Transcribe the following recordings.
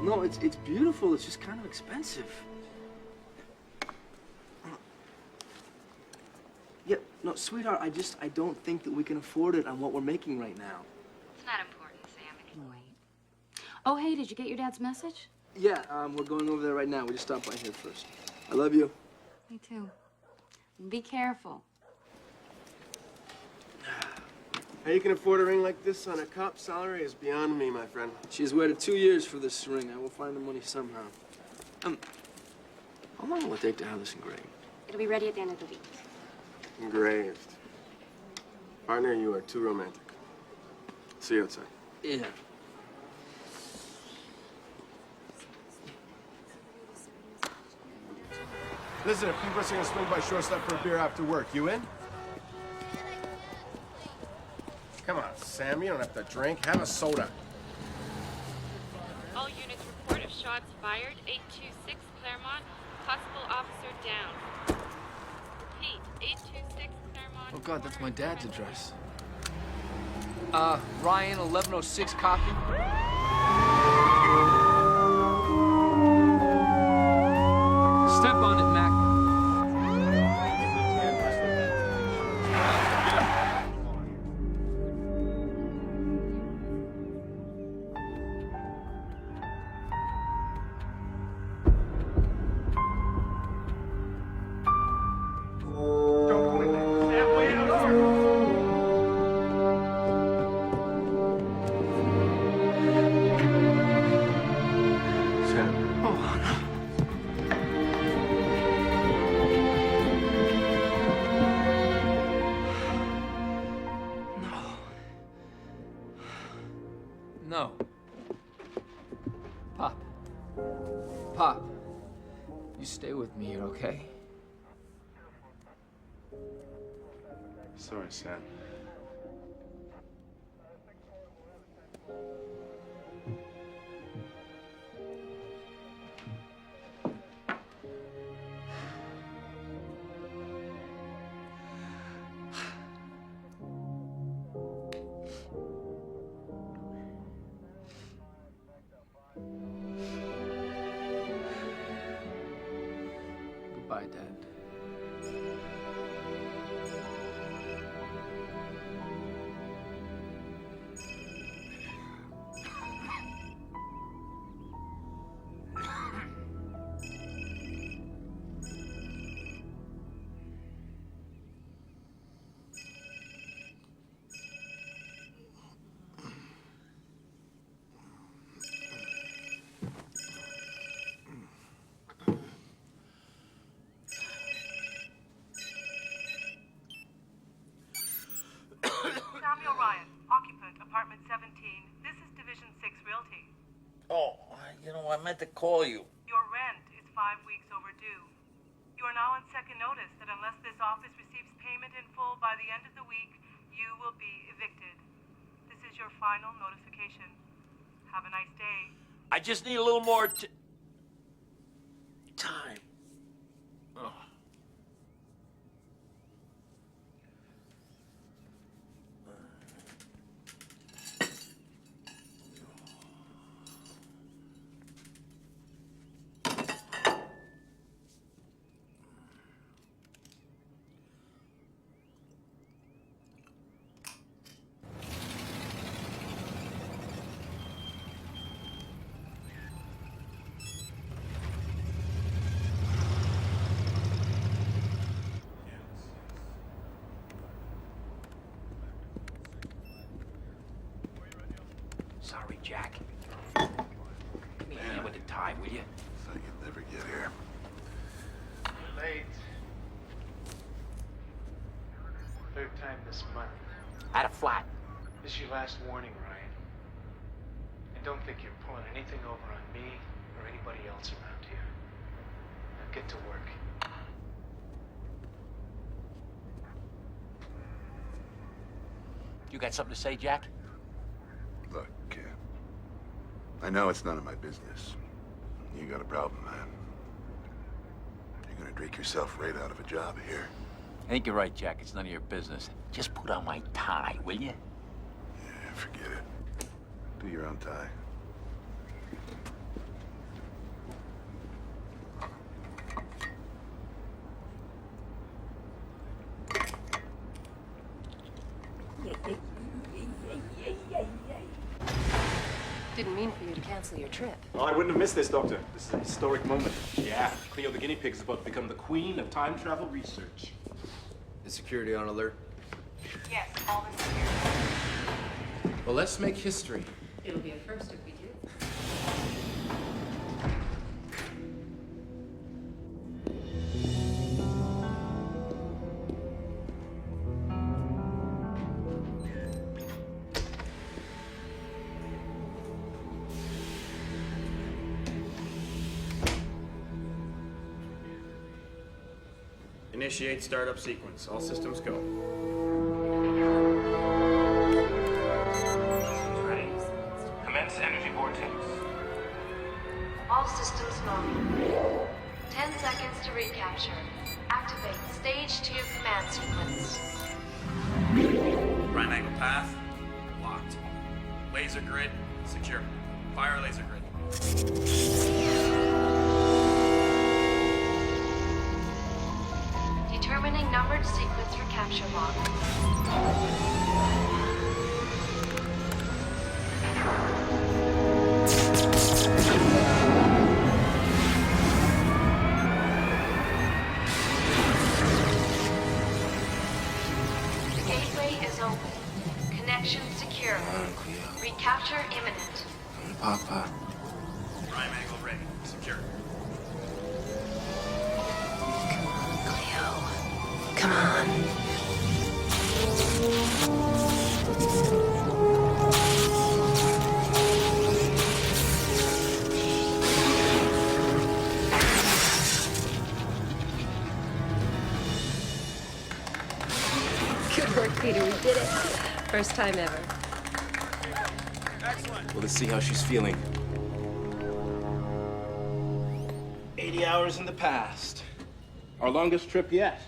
No, it's beautiful. It's just kind of expensive. Yeah, no, sweetheart, I don't think that we can afford it on what we're making right now. It's not important, Sam. It can wait. Oh, hey, did you get your dad's message? Yeah, we're going over there right now. We just stopped by here first. I love you. Me too. Be careful. How you can afford a ring like this on a cop's salary is beyond me, my friend. She's waited 2 years for this ring. I will find the money somehow. How long will it take to have this engraved? It'll be ready at the end of the week. Engraved. Partner, you are too romantic. See you outside. Yeah. Listen, a few of us are gonna swing by shortstop for a beer after work. You in? Come on, Sam, you don't have to drink. Have a soda. All units report of shots fired. 826 Claremont. Possible officer down. Repeat, 826 Claremont. Oh, God, that's my dad's address. Ryan, 1106 copy. Step on it, Mac. No. Pop. Pop. You stay with me here, okay? Sorry, Sam. Goodbye, Dad. Samuel Ryan, occupant, apartment 17. This is Division 6 Realty. Oh, I meant to call you. Your rent is 5 weeks overdue. You are now on second notice that unless this office receives payment in full by the end of the week, you will be evicted. This is your final notification. Have a nice day. I just need a little more time. Oh. Sorry, Jack. Give me a hand with the tie, will you? Thought you'd never get here. You're late. Third time this month. At a flat. This is your last warning, Ryan. And don't think you're pulling anything over on me or anybody else around here. Now get to work. You got something to say, Jack? Look, I know it's none of my business. You got a problem, man. You're gonna drink yourself right out of a job here. I think you're right, Jack. It's none of your business. Just put on my tie, will you? Yeah, forget it. Do your own tie. Didn't mean for you to cancel your trip. Oh, I wouldn't have missed this, Doctor. This is a historic moment. Yeah, Cleo the guinea pig is about to become the queen of time travel research. Is security on alert? Yes, all is secure. Well, let's make history. It'll be a first if we do. Initiate startup sequence. All systems go. Ready? Commence energy vortex. All systems normal. 10 seconds to recapture. Activate stage 2 command sequence. Prime angle path, locked. Laser grid, secure. Fire laser grid. Determining numbered sequence for capture lock. The gateway is open. Connection secure. Recapture imminent. Papa. Prime angle ready, secure. Come on. Good work, Peter. We did it. First time ever. Well, let's see how she's feeling. 80 hours in the past. Our longest trip yet.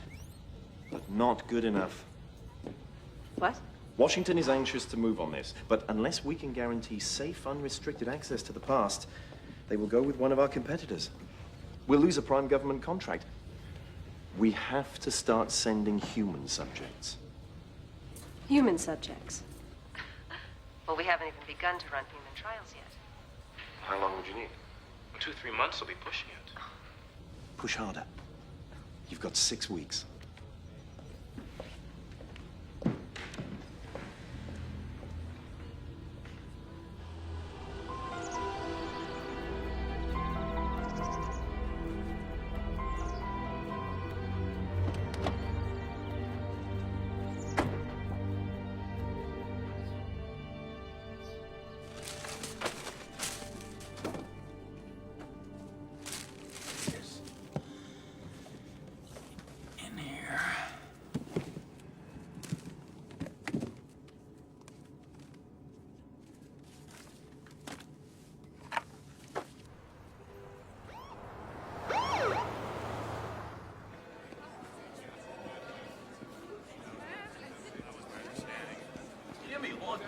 But not good enough. What? Washington is anxious to move on this, but unless we can guarantee safe, unrestricted access to the past, they will go with one of our competitors. We'll lose a prime government contract. We have to start sending human subjects. Human subjects. Well, we haven't even begun to run human trials yet. How long would you need? 2-3 months will be pushing it. Push harder. You've got 6 weeks.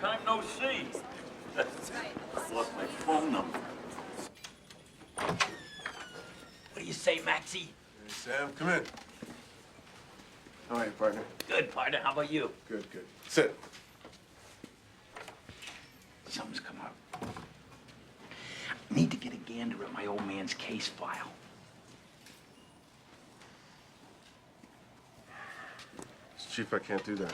Time no see. Lost my phone number. What do you say, Maxie? Hey, Sam, come in. How are you, partner? Good, partner. How about you? Good, good. Sit. Something's come up. Need to get a gander at my old man's case file. Chief, I can't do that.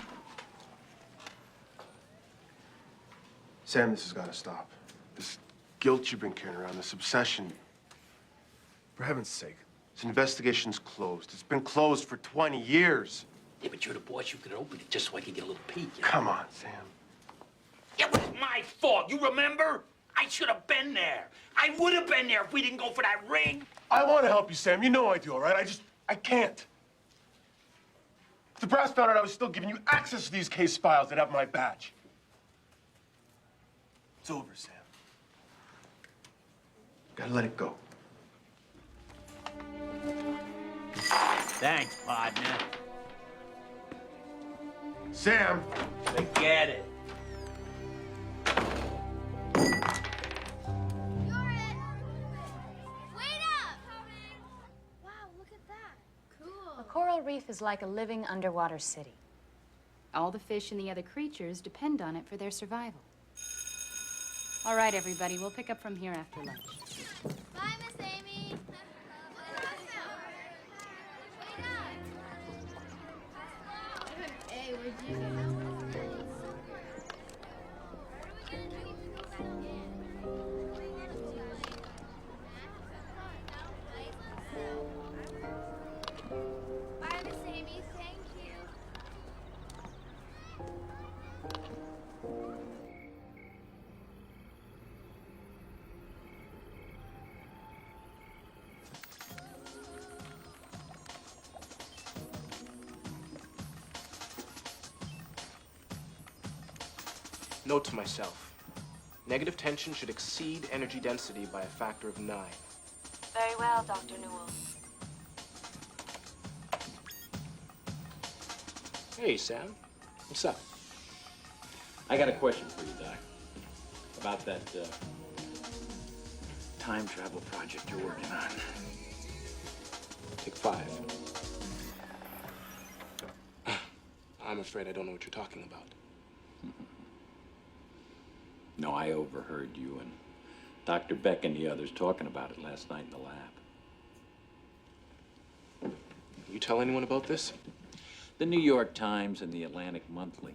Sam, this has got to stop. This guilt you've been carrying around, this obsession. For heaven's sake, this investigation's closed. It's been closed for 20 years. Yeah, but you're the boss. You could open it just so I could get a little peek. You know? Come on, Sam. It was my fault. You remember? I should have been there. I would have been there if we didn't go for that ring. I want to help you, Sam. You know I do, all right? I can't. If the brass found out I was still giving you access to these case files, they'd have my badge. It's over, Sam. Gotta let it go. Thanks, partner. Sam! Forget it. A coral reef is like a living underwater city. All the fish and the other creatures depend on it for their survival. All right, everybody. We'll pick up from here after lunch. Bye, Miss Amy. Hey, where'd you go? Bye, Miss Amy. Thank you. Note to myself. Negative tension should exceed energy density by a factor of 9. Very well, Dr. Newell. Hey, Sam. What's up? I got a question for you, Doc. About that, time travel project you're working on. Take 5. I'm afraid I don't know what you're talking about. No, I overheard you and Dr. Beck and the others talking about it last night in the lab. You tell anyone about this? The New York Times and the Atlantic Monthly.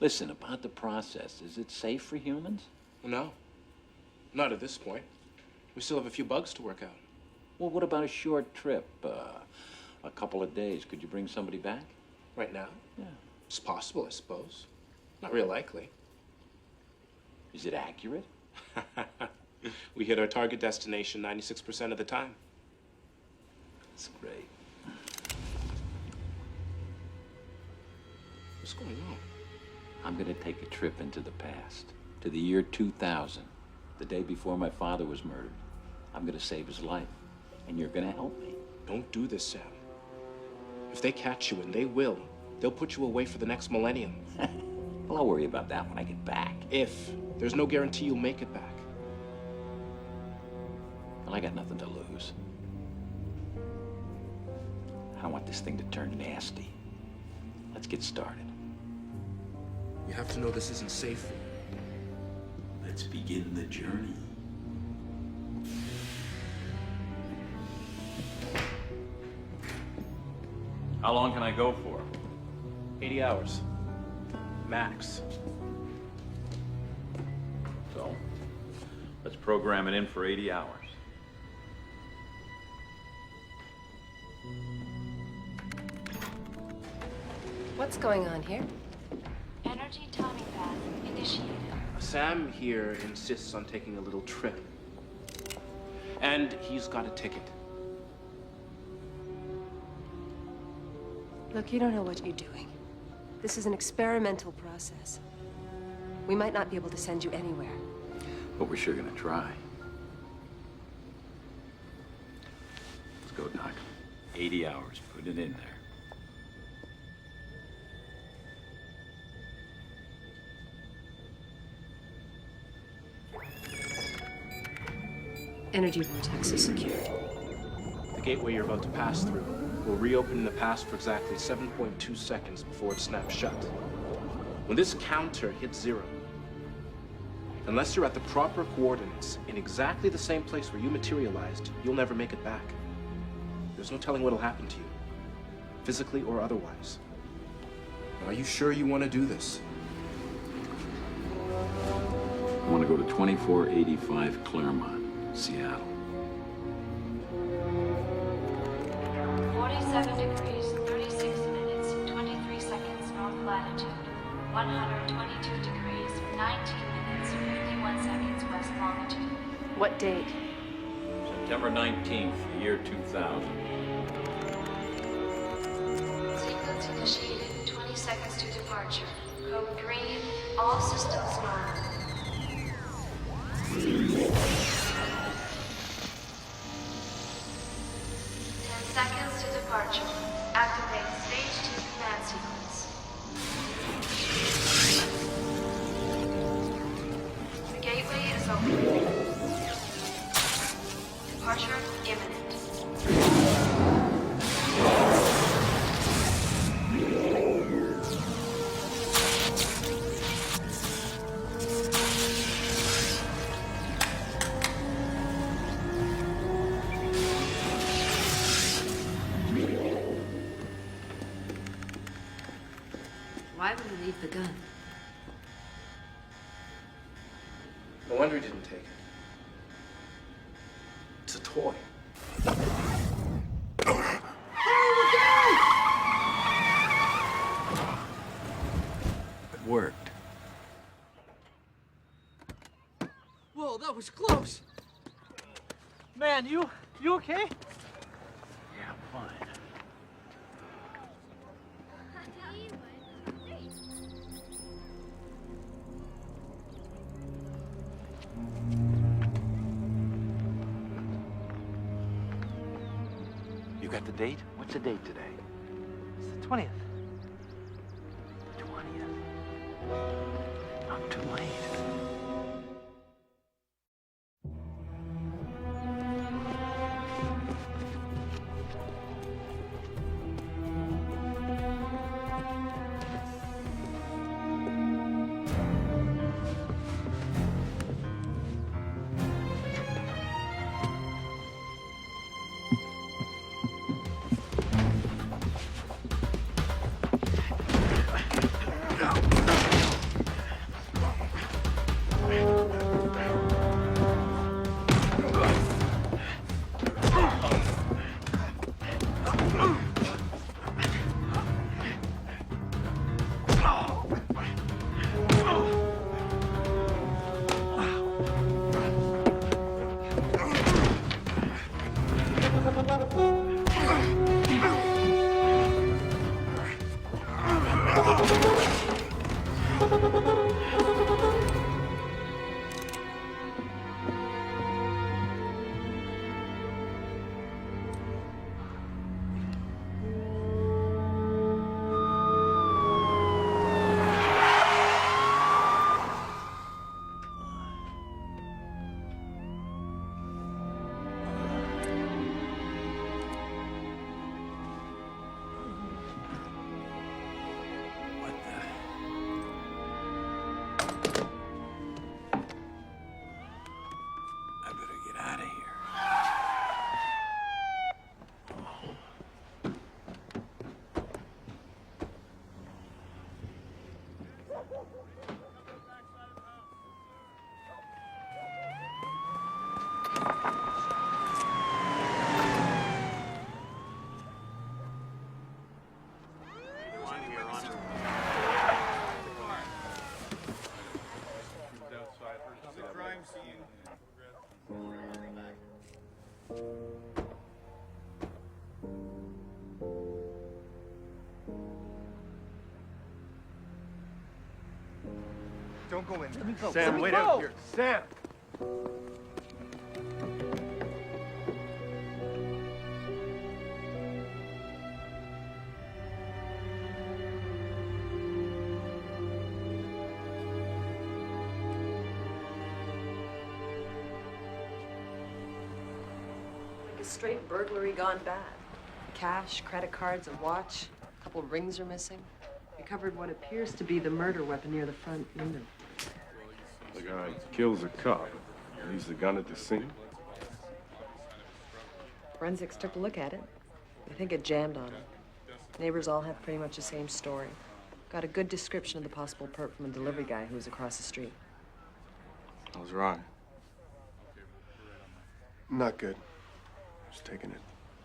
Listen, about the process, is it safe for humans? No. Not at this point. We still have a few bugs to work out. Well, what about a short trip? A couple of days. Could you bring somebody back? Right now? Yeah. It's possible, I suppose. Not real likely. Is it accurate? We hit our target destination 96% of the time. That's great. What's going on? I'm gonna take a trip into the past, to the year 2000, the day before my father was murdered. I'm gonna save his life, and you're gonna help me. Don't do this, Sam. If they catch you, and they will, they'll put you away for the next millennium. Well, I'll worry about that when I get back. If. There's no guarantee you'll make it back. Well, I got nothing to lose. I want this thing to turn nasty. Let's get started. You have to know this isn't safe for you. Let's begin the journey. How long can I go for? 80 hours. Max. So, let's program it in for 80 hours. What's going on here? Energy timing path initiated. Sam here insists on taking a little trip. And he's got a ticket. Look, you don't know what you're doing. This is an experimental process. We might not be able to send you anywhere. But we're sure gonna try. Let's go, Doc. 80 hours. Put it in there. Energy vortex is secured. The gateway you're about to pass through will reopen in the past for exactly 7.2 seconds before it snaps shut. When this counter hits 0, unless you're at the proper coordinates in exactly the same place where you materialized, you'll never make it back. There's no telling what'll happen to you, physically or otherwise. Are you sure you want to do this? I want to go to 2485 Claremont, Seattle. 47 degrees, 36 minutes, 23 seconds north latitude. 122 degrees, 19 minutes, 51 seconds west longitude. What date? September 19th, the year 2000. Sequence initiated, 20 seconds to departure. Code green, all systems normal. 10 seconds to departure. Activate stage 2 command sequence. The gateway is open. Departure imminent. Why would he leave the gun? No wonder he didn't take it. It's a toy. It worked. Whoa, that was close. Man, you okay? Yeah, fine. You got the date? What's the date today? It's the 20th. 20th. Not too late. Don't go in. Let me go. Sam, Let me wait go. out here. Sam! Like a straight burglary gone bad. Cash, credit cards, a watch, a couple rings are missing. Recovered what appears to be the murder weapon near the front window. The guy kills a cop. Leaves the gun at the scene. Forensics took a look at it. I think it jammed on him. Neighbors all have pretty much the same story. Got a good description of the possible perp from a delivery guy who was across the street. How's Ryan? Not good. Just taking it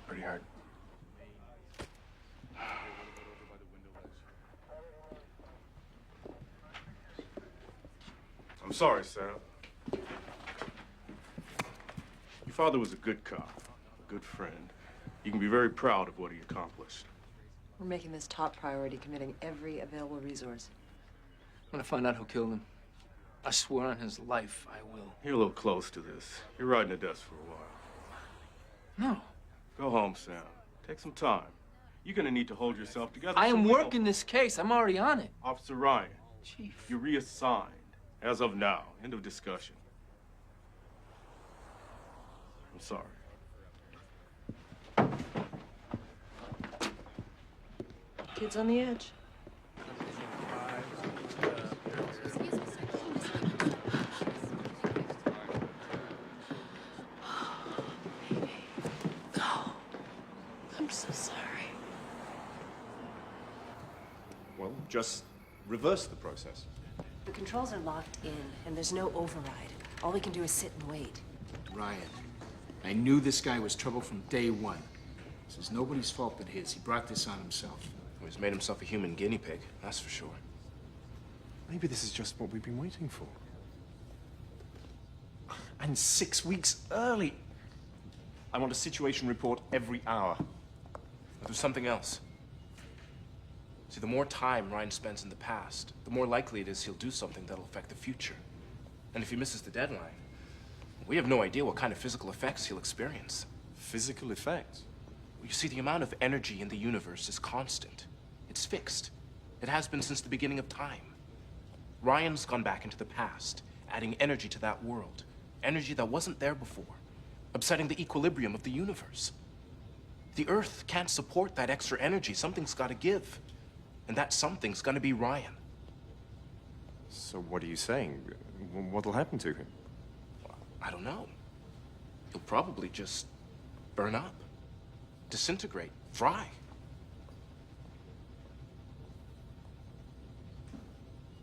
pretty hard. I'm sorry, Sam. Your father was a good cop, a good friend. You can be very proud of what he accomplished. We're making this top priority, committing every available resource. I'm gonna find out who killed him. I swear on his life, I will. You're a little close to this. You're riding the desk for a while. No. Go home, Sam. Take some time. You're gonna need to hold yourself together. I so am we don't- working this case. I'm already on it. Officer Ryan, Chief. you're reassigned. As of now. End of discussion. I'm sorry. Kids on the edge. Well, just reverse the process. The controls are locked in, and there's no override. All we can do is sit and wait. Ryan, I knew this guy was trouble from day one. This is nobody's fault but his. He brought this on himself. Well, he's made himself a human guinea pig, that's for sure. Maybe this is just what we've been waiting for. And 6 weeks early. I want a situation report every hour. But there's something else. See, the more time Ryan spends in the past, the more likely it is he'll do something that'll affect the future. And if he misses the deadline, we have no idea what kind of physical effects he'll experience. Physical effects? Well, you see, the amount of energy in the universe is constant. It's fixed. It has been since the beginning of time. Ryan's gone back into the past, adding energy to that world. Energy that wasn't there before, upsetting the equilibrium of the universe. The Earth can't support that extra energy. Something's got to give. And that something's gonna be Ryan. So what are you saying? What'll happen to him? I don't know. He'll probably just burn up, disintegrate, fry.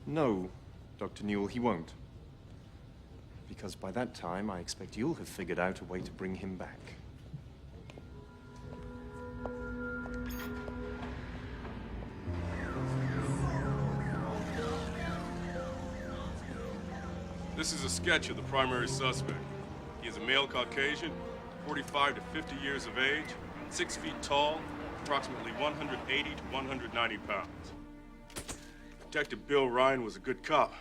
No, Dr. Newell, he won't. Because by that time, I expect you'll have figured out a way to bring him back. This is a sketch of the primary suspect. He is a male Caucasian, 45 to 50 years of age, 6 feet tall, approximately 180 to 190 pounds. Detective Bill Ryan was a good cop,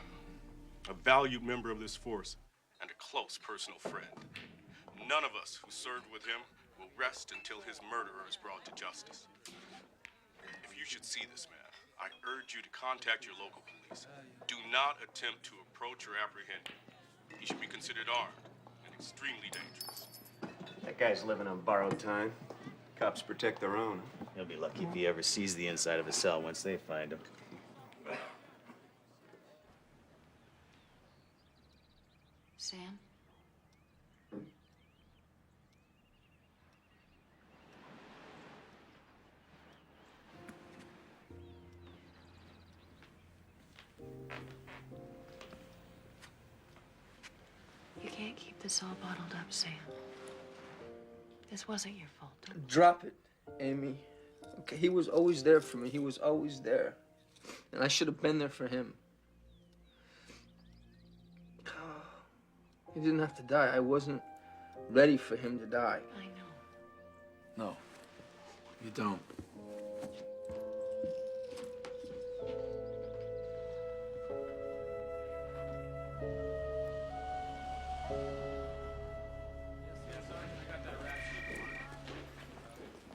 a valued member of this force, and a close personal friend. None of us who served with him will rest until his murderer is brought to justice. If you should see this man, I urge you to contact your local police. Do not attempt to approach or apprehend him. He should be considered armed and extremely dangerous. That guy's living on borrowed time. Cops protect their own. He'll be lucky if he ever sees the inside of a cell once they find him. Sam? You can't keep this all bottled up, Sam. This wasn't your fault. Drop it, Amy. Okay, he was always there for me. He was always there. And I should have been there for him. He didn't have to die. I wasn't ready for him to die. I know. No, you don't.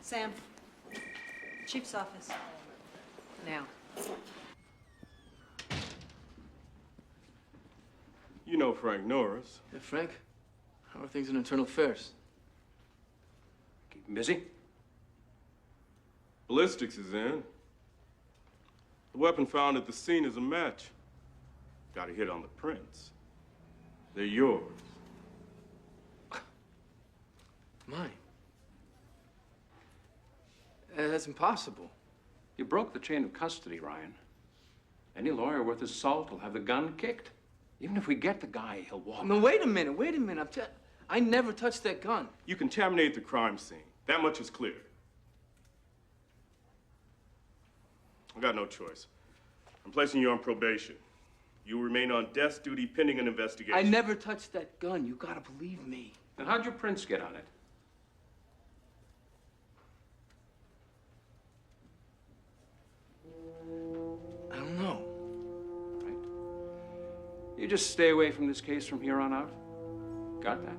Sam, Chief's office. Now. You know Frank Norris. Hey, Frank, how are things in internal affairs? Keep him busy? Ballistics is in. The weapon found at the scene is a match. Got a hit on the prints. They're yours. Mine? That's impossible. You broke the chain of custody, Ryan. Any lawyer worth his salt will have the gun kicked. Even if we get the guy, he'll walk. No, wait a minute. I never touched that gun. You contaminate the crime scene. That much is clear. I got no choice. I'm placing you on probation. You will remain on desk duty pending an investigation. I never touched that gun. You gotta believe me. Then how'd your prints get on it? I don't know. You just stay away from this case from here on out? Got that?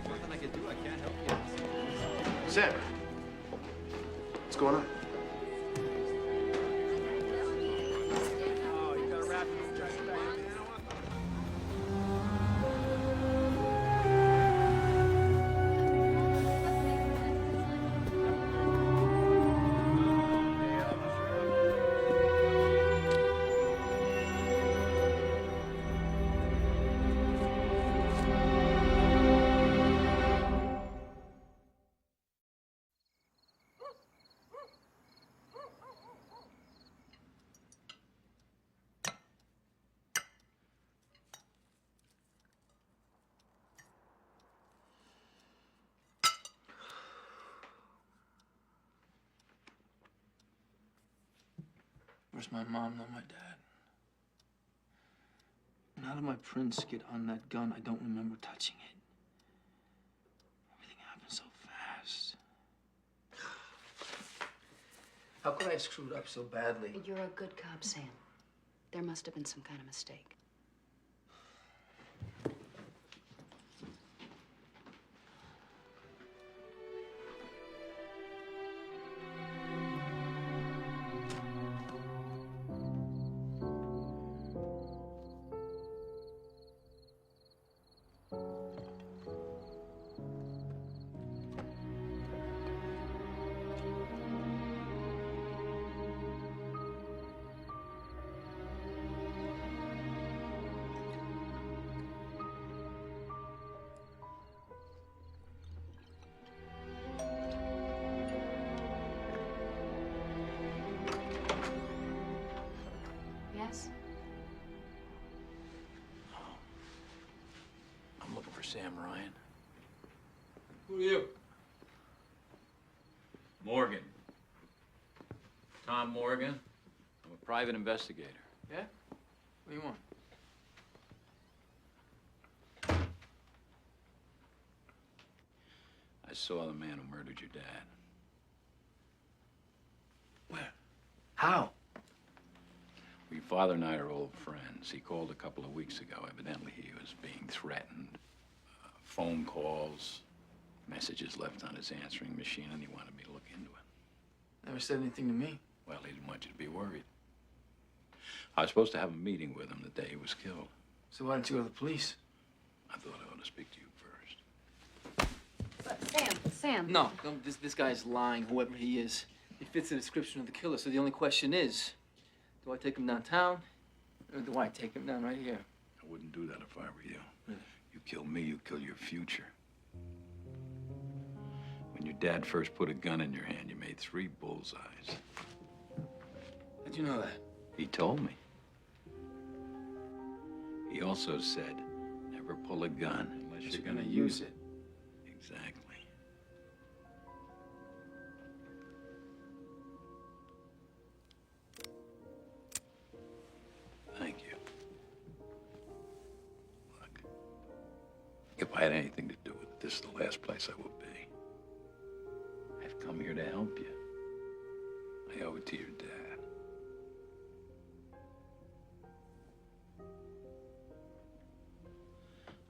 Nothing I can do. I can't help you. Sam, what's going on? where's my mom nor my dad. And how did my prince get on that gun? I don't remember touching it. Everything happened so fast. How could I have screwed up so badly? You're a good cop, Sam. There must have been some kind of mistake. Yes? I'm looking for Sam Ryan. Who are you? Morgan. Tom Morgan. I'm a private investigator. Yeah? What do you want? I saw the man who murdered your dad. Where? How? Your father and I are old friends. He called a couple of weeks ago. Evidently, he was being threatened. Phone calls, messages left on his answering machine, and he wanted me to look into it. Never said anything to me. Well, he didn't want you to be worried. I was supposed to have a meeting with him the day he was killed. So why didn't you go to the police? I thought I ought to speak to you first. But Sam. No, this guy's lying, whoever he is. He fits the description of the killer, so the only question is, do I take him downtown, or do I take him down right here? I wouldn't do that if I were you. Really? You kill me, you kill your future. When your dad first put a gun in your hand, you made 3 bullseyes. How'd you know that? He told me. He also said, never pull a gun unless you're gonna use it. Exactly. Thank you. Look, if I had anything to do with it, this is the last place I would be. I've come here to help you. I owe it to your dad.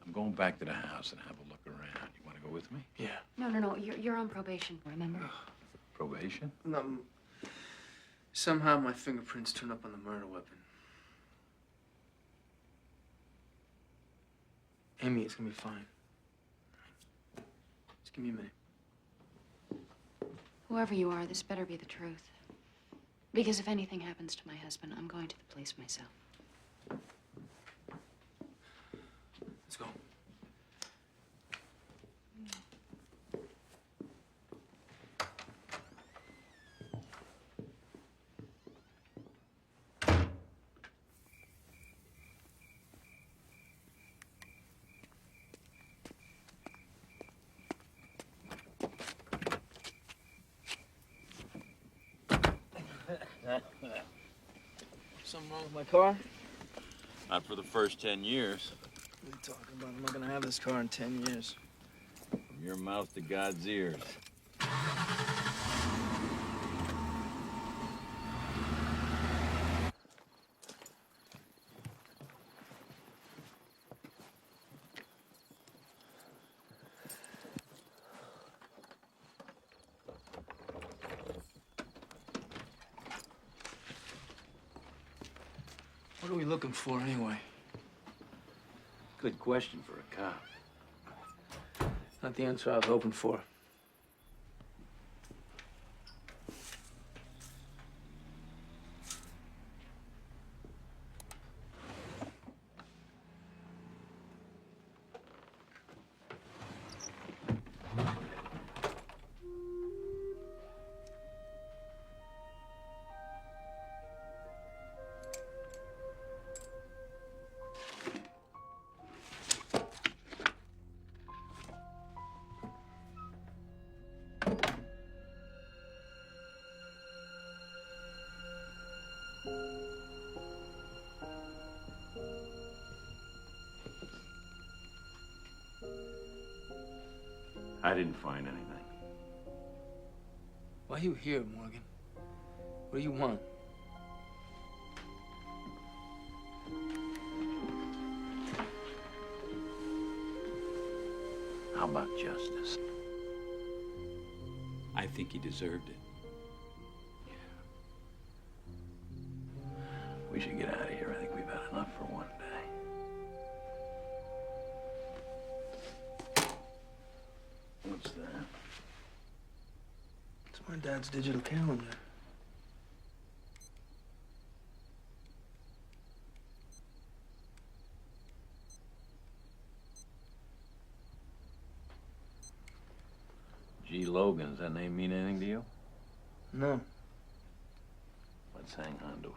I'm going back to the house and have a look around. You want to go with me? Yeah. No. You're on probation, remember? Probation? No. Somehow my fingerprints turned up on the murder weapon. Amy, it's gonna be fine. Just give me a minute. Whoever you are, this better be the truth. Because if anything happens to my husband, I'm going to the police myself. Let's go. Something wrong with my car? Not for the first 10 years. What are you talking about? I'm not gonna have this car in 10 years. From your mouth to God's ears. What are we looking for anyway? Good question for a cop. Not the answer I was hoping for. I didn't find anything. Why are you here, Morgan? What do you want? How about justice? I think he deserved it. We should get out of here. I think we've had enough for one day. What's that? It's my dad's digital calendar. G. Logan, does that name mean anything to you? No. Let's hang on to it.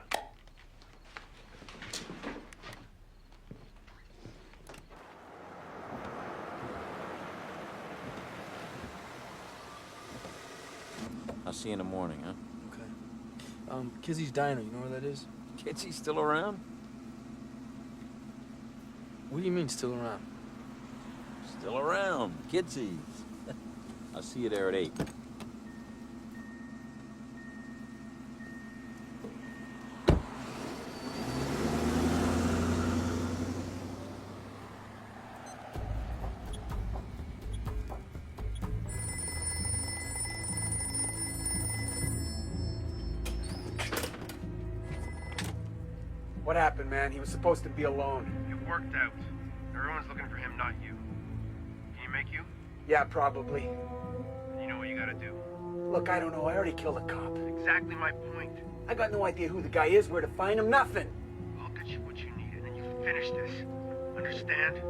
I'll see you in the morning, huh? Okay. Kizzy's Diner, you know where that is? Kitsy still around? What do you mean, still around? Still around. Kitsy's. I'll see you there at 8. What happened, man? He was supposed to be alone. It worked out. Everyone's looking for him, not you. Can you make you? Yeah, probably. You know what you gotta do. Look, I don't know. I already killed a cop. Exactly my point. I got no idea who the guy is, where to find him, nothing. I'll get you what you need, and then you finish this. Understand?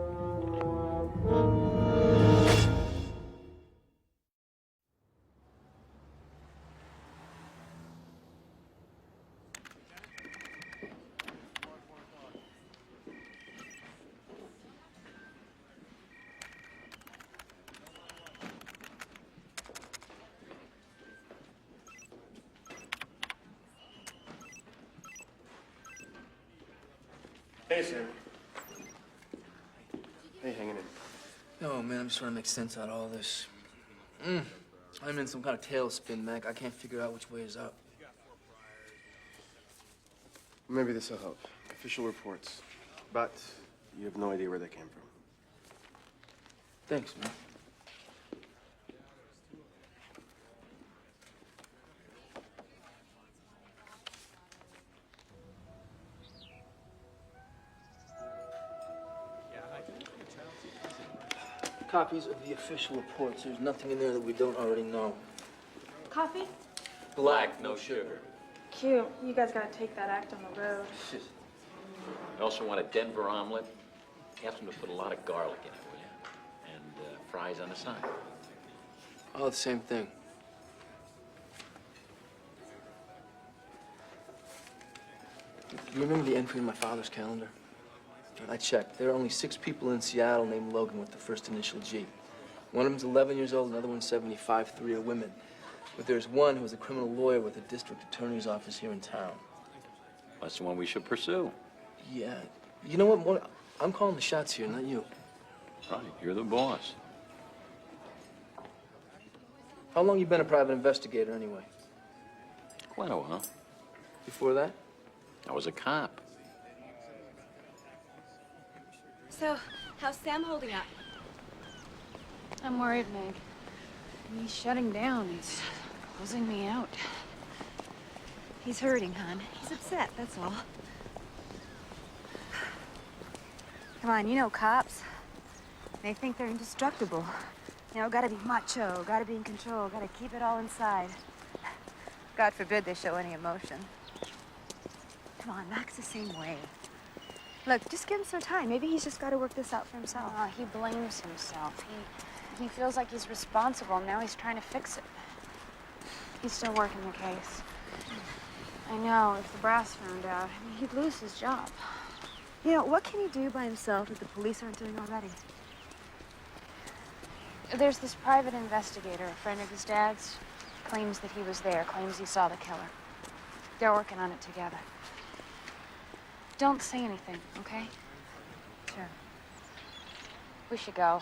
Hey, Sam. Hey, hanging in. No, man, I'm just trying to make sense out of all this. I'm in some kind of tailspin, Mac. I can't figure out which way is up. Maybe this will help. Official reports. But you have no idea where they came from. Thanks, man. Copies of the official reports. There's nothing in there that we don't already know. Coffee? Black, no sugar. Cute. You guys gotta take that act on the road. I also want a Denver omelet. Ask them to put a lot of garlic in it, will you? And fries on the side. All the same thing. You remember the entry in my father's calendar? I checked. There are only 6 people in Seattle named Logan with the first initial G. One of them's 11 years old, another one's 75, 3 are women. But there's one who's a criminal lawyer with the district attorney's office here in town. That's the one we should pursue. Yeah. You know what? I'm calling the shots here, not you. Right, you're the boss. How long you been a private investigator, anyway? Quite a while. Before that? I was a cop. So, how's Sam holding up? I'm worried, Meg. He's shutting down. He's closing me out. He's hurting, hon. He's upset, that's all. Come on, you know cops. They think they're indestructible. You know, gotta be macho, gotta be in control, gotta keep it all inside. God forbid they show any emotion. Come on, Mac's the same way. Look, just give him some time. Maybe he's just gotta work this out for himself. Oh, he blames himself. He feels like he's responsible, and now he's trying to fix it. He's still working the case. I know, if the brass found out, I mean, he'd lose his job. You know, what can he do by himself that the police aren't doing already? There's this private investigator, a friend of his dad's, claims that he was there, claims he saw the killer. They're working on it together. Don't say anything, okay? Sure. We should go.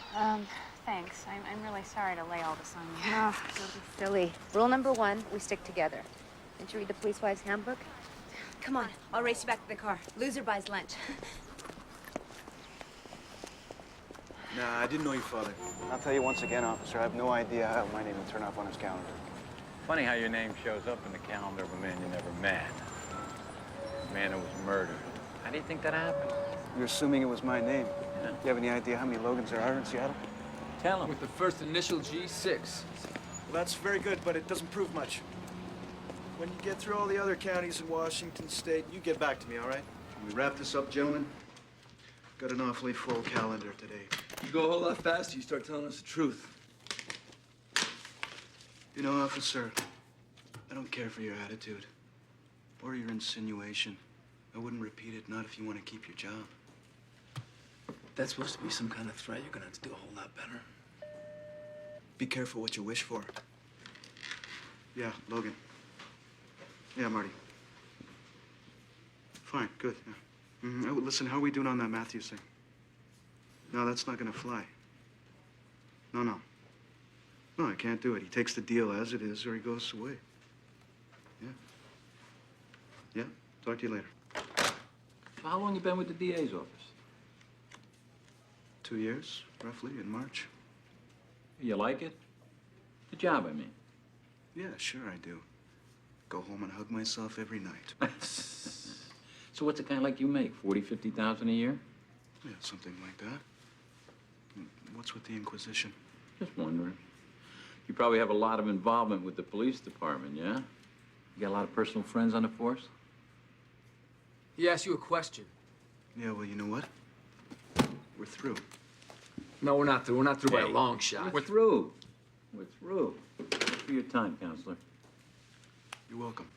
thanks. I'm really sorry to lay all this on you. Oh, don't be silly. Rule number 1, we stick together. Didn't you read the police wives handbook? Come on, I'll race you back to the car. Loser buys lunch. Nah, I didn't know your father. I'll tell you once again, officer, I have no idea how my name would turn up on his calendar. Funny how your name shows up in the calendar of a man you never met. A man who was murdered. How do you think that happened? You're assuming it was my name. Yeah. You have any idea how many Logans there are in Seattle? Tell him. With the first initial G, 6. Well, that's very good, but it doesn't prove much. When you get through all the other counties in Washington State, you get back to me, all right? Can we wrap this up, gentlemen? Got an awfully full calendar today. You go a whole lot faster, you start telling us the truth. You know, officer, I don't care for your attitude or your insinuation. I wouldn't repeat it, not if you want to keep your job. That's supposed to be some kind of threat. You're gonna have to do a whole lot better. Be careful what you wish for. Yeah, Logan. Yeah, Marty. Fine, good. Yeah. Oh, listen, how are we doing on that Matthews thing? No, that's not gonna fly. No. No, I can't do it. He takes the deal as it is, or he goes away. Yeah, talk to you later. So how long you been with the DA's office? 2 years, roughly, in March. You like it? The job, I mean. Yeah, sure I do. Go home and hug myself every night. So what's a guy like you make? 40, 50,000 a year? Yeah, something like that. What's with the Inquisition? Just wondering. You probably have a lot of involvement with the police department, yeah? You got a lot of personal friends on the force? He asked you a question. Yeah, well, you know what? We're through. No, we're not through. We're not through by a Hey, long shot. We're through. We're through. Thanks for your time, counselor. You're welcome.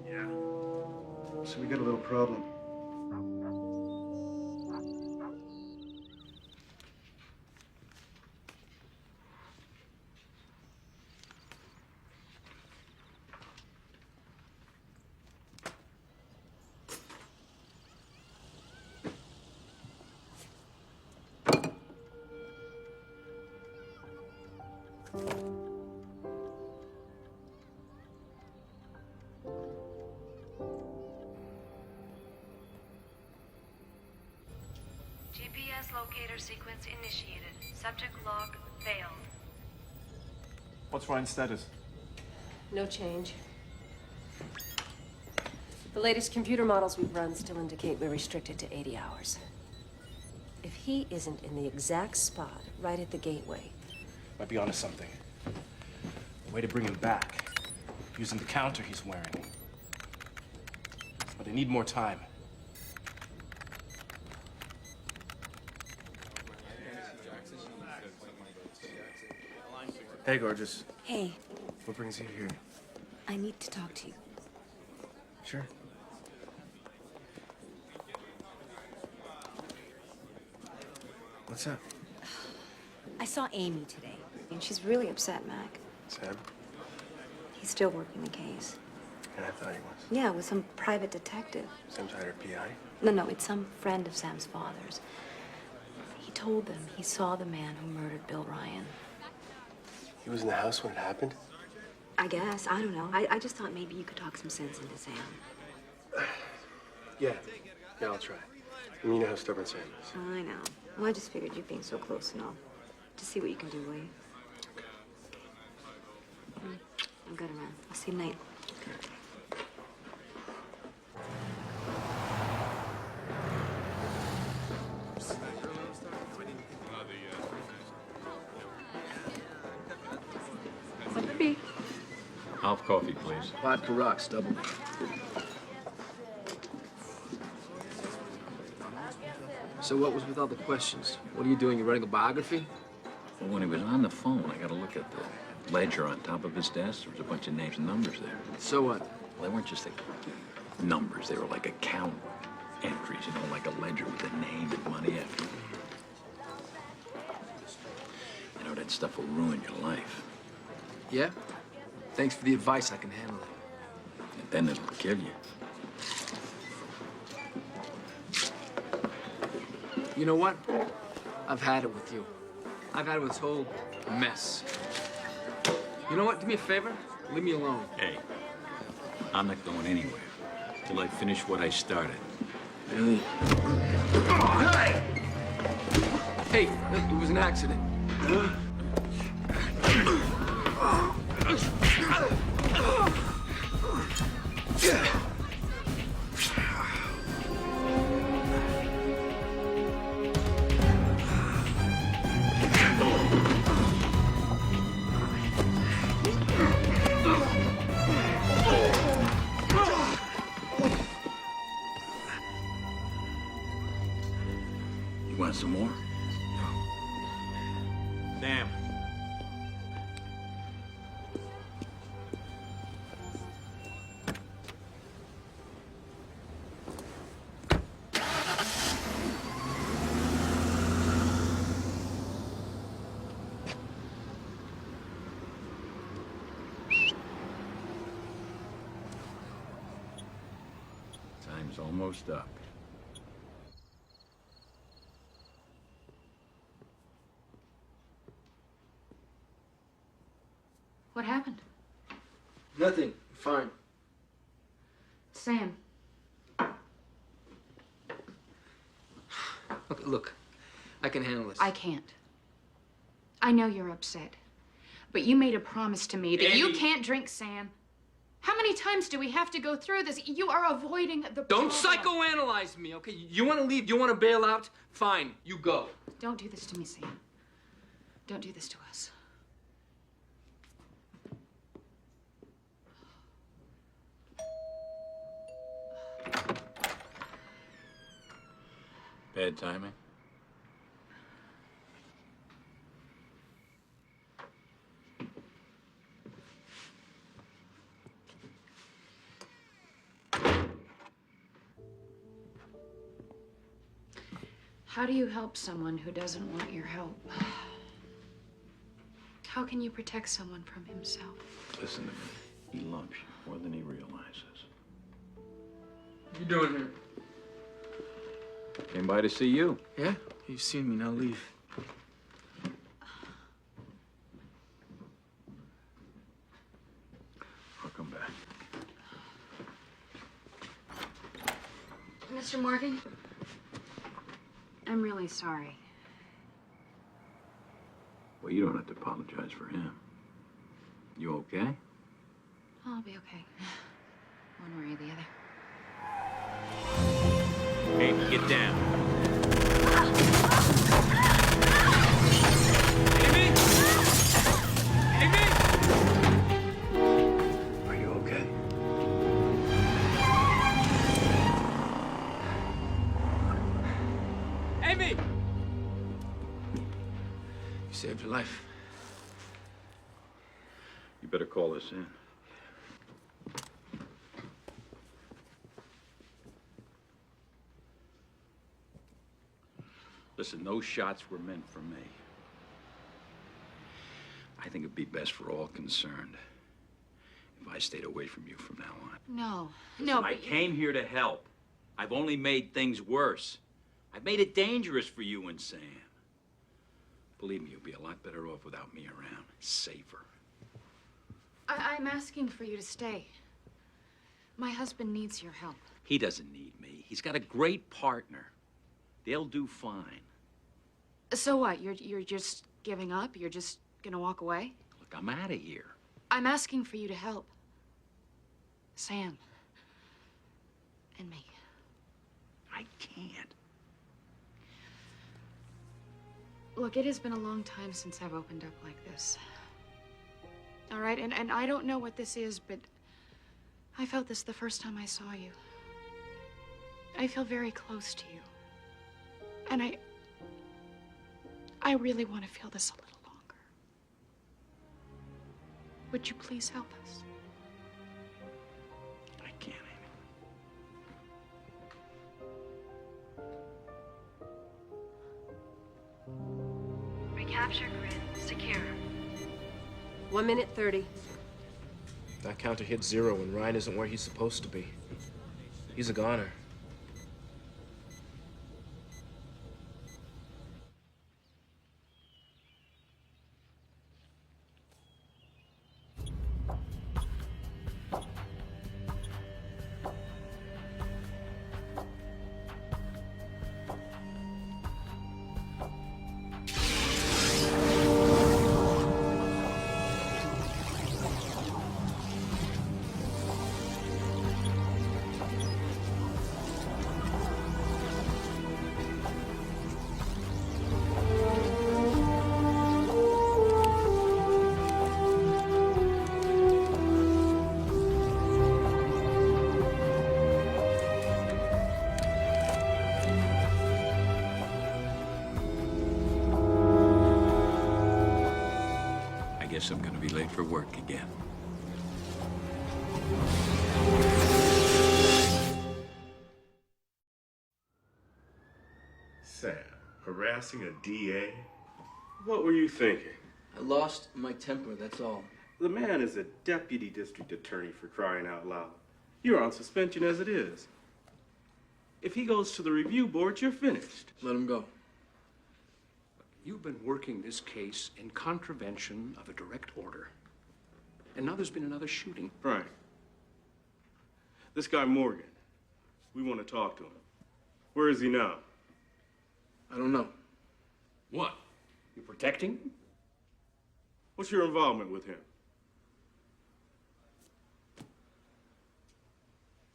Yeah. So we got a little problem. GPS locator sequence initiated. Subject log failed. What's Ryan's status? No change. The latest computer models we've run still indicate we're restricted to 80 hours. If he isn't in the exact spot right at the gateway... Might be onto something. A way to bring him back, using the counter he's wearing. But I need more time. Hey, gorgeous. Hey, What brings you here? I need to talk to you. Sure. What's up? I saw Amy today, and she's really upset, Mac. Sam? He's still working the case. And I thought he was. Yeah, with some private detective. Sam's hired PI? No, it's some friend of Sam's father's. He told them he saw the man who murdered Bill Ryan. He was in the house when it happened? I guess. I don't know. I just thought maybe you could talk some sense into Sam. Yeah. Yeah, I'll try. I mean, you know how stubborn Sam is. I know. Well, I just figured you being so close and all. To see what you can do, will you? I'm good around. I'll see you tonight. What would be? Half coffee, please. Vodka rocks, double. So what was with all the questions? What are you doing? You writing a biography? Well, when he was on the phone, I got to look at the ledger on top of his desk. There was a bunch of names and numbers there. So what? Well, they weren't just like numbers. They were like account entries, you know, like a ledger with a name and money after it. You know, that That stuff will ruin your life. Yeah? Thanks for the advice. I can handle it. And then it'll kill you. You know what? I've had it with you. I've had it with this whole mess. You know what? Do me a favor. Leave me alone. Hey, I'm not going anywhere till I finish what I started. Really? Hey, it was an accident. You want some more? Sam. Time's almost up. What happened? Nothing. Fine. Sam. Look. I can handle this. I can't. I know you're upset. But you made a promise to me that you Andy. can't drink, Sam. How many times do we have to go through this? You are avoiding the Don't problem. psychoanalyze me, okay? You want to leave? You want to bail out? Fine. You go. Don't do this to me, Sam. Don't do this to us. Bad timing? How do you help someone who doesn't want your help? How can you protect someone from himself? Listen to me. He loves you more than he realizes. What you doing here? Came by to see you. Yeah? You've seen me. Now leave. I'll come back. Mr. Morgan, I'm really sorry. Well, you don't have to apologize for him. You okay? I'll be okay. One way or the other. Hey, get down. Amy! Amy! Are you okay? Amy! You saved your life. You better call us in. Listen, those shots were meant for me. I think it'd be best for all concerned if I stayed away from you from now on. No, Listen, no, I but came here to help. I've only made things worse. I've made it dangerous for you and Sam. Believe me, you'll be a lot better off without me around. Safer. I'm asking for you to stay. My husband needs your help. He doesn't need me. He's got a great partner. They'll do fine. So what? You're just giving up? You're just gonna walk away? Look, I'm out of here. I'm asking for you to help Sam and me. I can't. Look, it has been a long time since I've opened up like this. All right, and I don't know what this is, but I felt this the first time I saw you. I feel very close to you. And I really want to feel this a little longer. Would you please help us? I can't, Amy. Capture grid secure. 1 minute 30. That counter hit 0 and Ryan isn't where he's supposed to be. He's a goner. Guess I'm gonna be late for work again. Sam, harassing a DA? What were you thinking? I lost my temper, that's all. The man is a deputy district attorney, for crying out loud. You're on suspension as it is. If he goes to the review board, you're finished. Let him go. You've been working this case in contravention of a direct order. And now there's been another shooting. Right. This guy Morgan, we want to talk to him. Where is he now? I don't know. What? You protecting him? What's your involvement with him?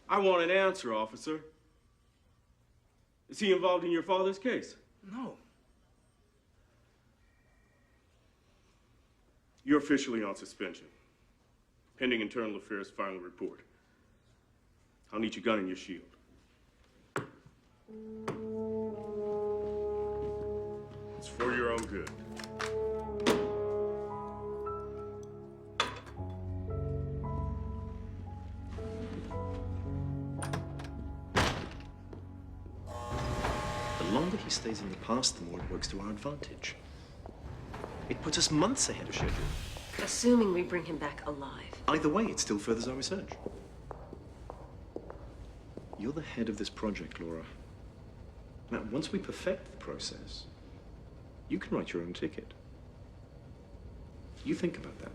I want an answer, officer. Is he involved in your father's case? No. You're officially on suspension, pending internal affairs final report. I'll need your gun and your shield. It's for your own good. The longer he stays in the past, the more it works to our advantage. It puts us months ahead of schedule. Assuming we bring him back alive. Either way, it still furthers our research. You're the head of this project, Laura. Now, once we perfect the process, you can write your own ticket. You think about that.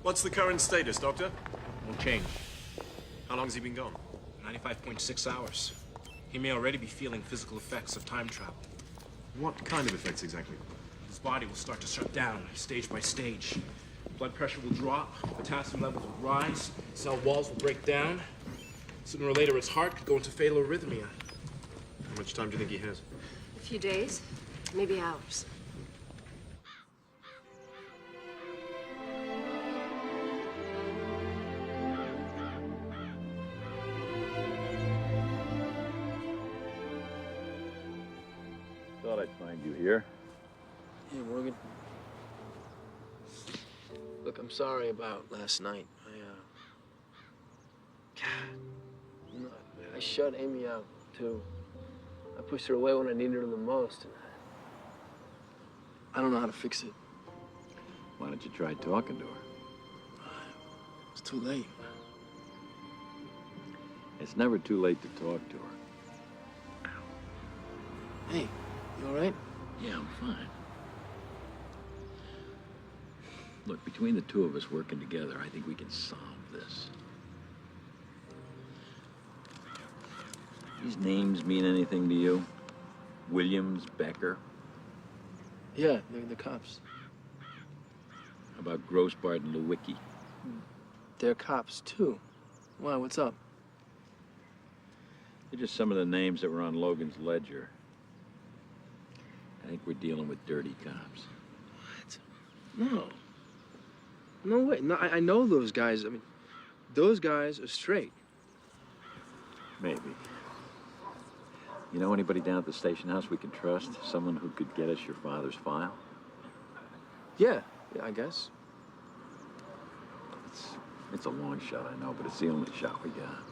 What's the current status, Doctor? No change. How long has he been gone? 95.6 hours. He may already be feeling physical effects of time travel. What kind of effects exactly? His body will start to shut down, stage by stage. Blood pressure will drop, potassium levels will rise, cell walls will break down. Sooner or later, his heart could go into fatal arrhythmia. How much time do you think he has? A few days, maybe hours. Thought I'd find you here. Hey, Morgan. Look, I'm sorry about last night. I shut Amy out, too. I pushed her away when I needed her the most. I don't know how to fix it. Why don't you try talking to her? It's too late. It's never too late to talk to her. Hey, you all right? Yeah, I'm fine. Look, between the two of us working together, I think we can solve this. These names mean anything to you? Williams, Becker? Yeah, they're the cops. How about Grossbart and Lewicki? They're cops, too. Why, what's up? They're just some of the names that were on Logan's ledger. I think we're dealing with dirty cops. What? No. No way. No, I know those guys. I mean, those guys are straight. Maybe. You know anybody down at the station house we can trust? Someone who could get us your father's file? Yeah, I guess. Let's It's a long shot, I know, but it's the only shot we got.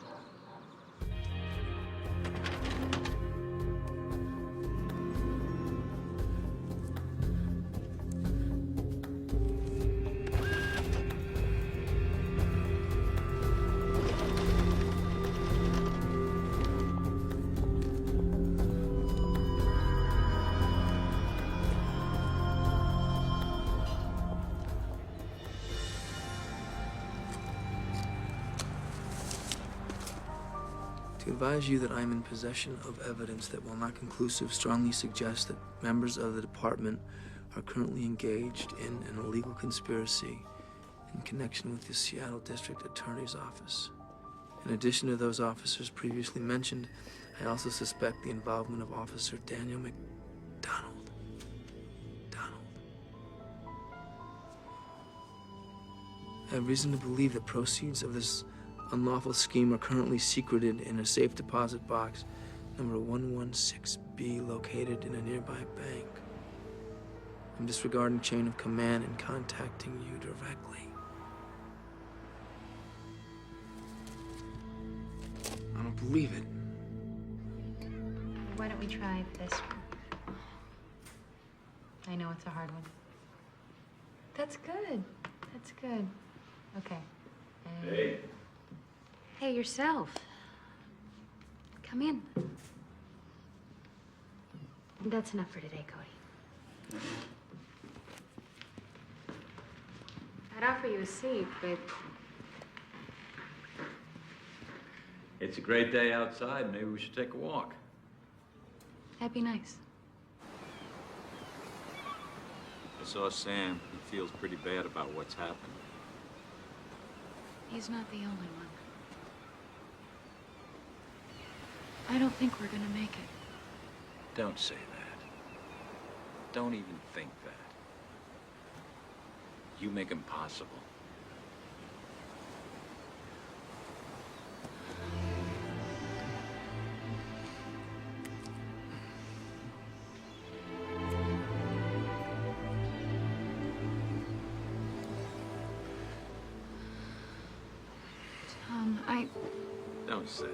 To advise you that I am in possession of evidence that, while not conclusive, strongly suggests that members of the department are currently engaged in an illegal conspiracy in connection with the Seattle District Attorney's Office. In addition to those officers previously mentioned, I also suspect the involvement of Officer Daniel McDonald. I have reason to believe that proceeds of this unlawful scheme are currently secreted in a safe deposit box, number 116B, located in a nearby bank. I'm disregarding chain of command and contacting you directly. I don't believe it. Why don't we try this one? I know it's a hard one. That's good. That's good. Okay. Hey. Hey, yourself. Come in. That's enough for today, Cody. I'd offer you a seat, but It's a great day outside. Maybe we should take a walk. that'd be nice. I saw Sam. He feels pretty bad about what's happened. He's not the only one. I don't think we're gonna make it. Don't say that. Don't even think that. You make him possible. Don't say it.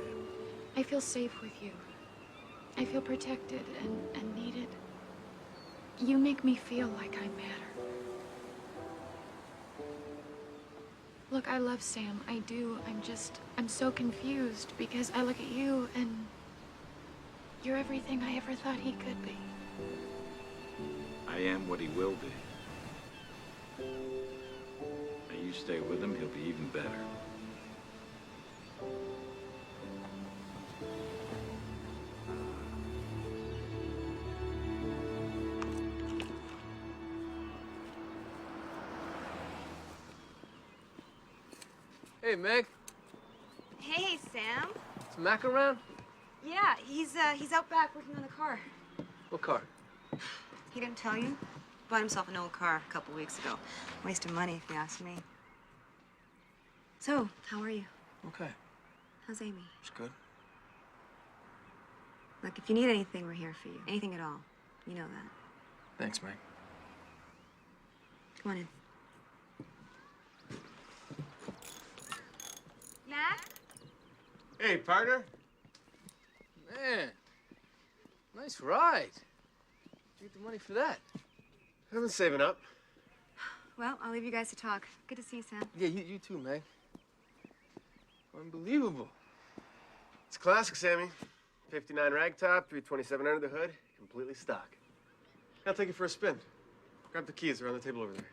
I feel safe with you. I feel protected and needed. You make me feel like I matter. Look, I love Sam. I do. I'm so confused because I look at you and you're everything I ever thought he could be. I am what he will be. Now you stay with him, he'll be even better. Hey, Meg. Hey, Sam. Is Mac around? Yeah, he's out back working on the car. What car? He didn't tell you? Bought himself an old car a couple weeks ago. Wasting money, if you ask me. So, how are you? Okay. How's Amy? It's good. Look, if you need anything, we're here for you. Anything at all. You know that. Thanks, Meg. Come on in. Mac? Hey, partner. Man, nice ride. Did you get the money for that? I've been saving up. Well, I'll leave you guys to talk. Good to see you, Sam. Yeah, you too, Meg. Unbelievable. It's classic, Sammy. 59 ragtop, 327 under the hood, completely stock. I'll take you for a spin. Grab the keys, they're on the table over there.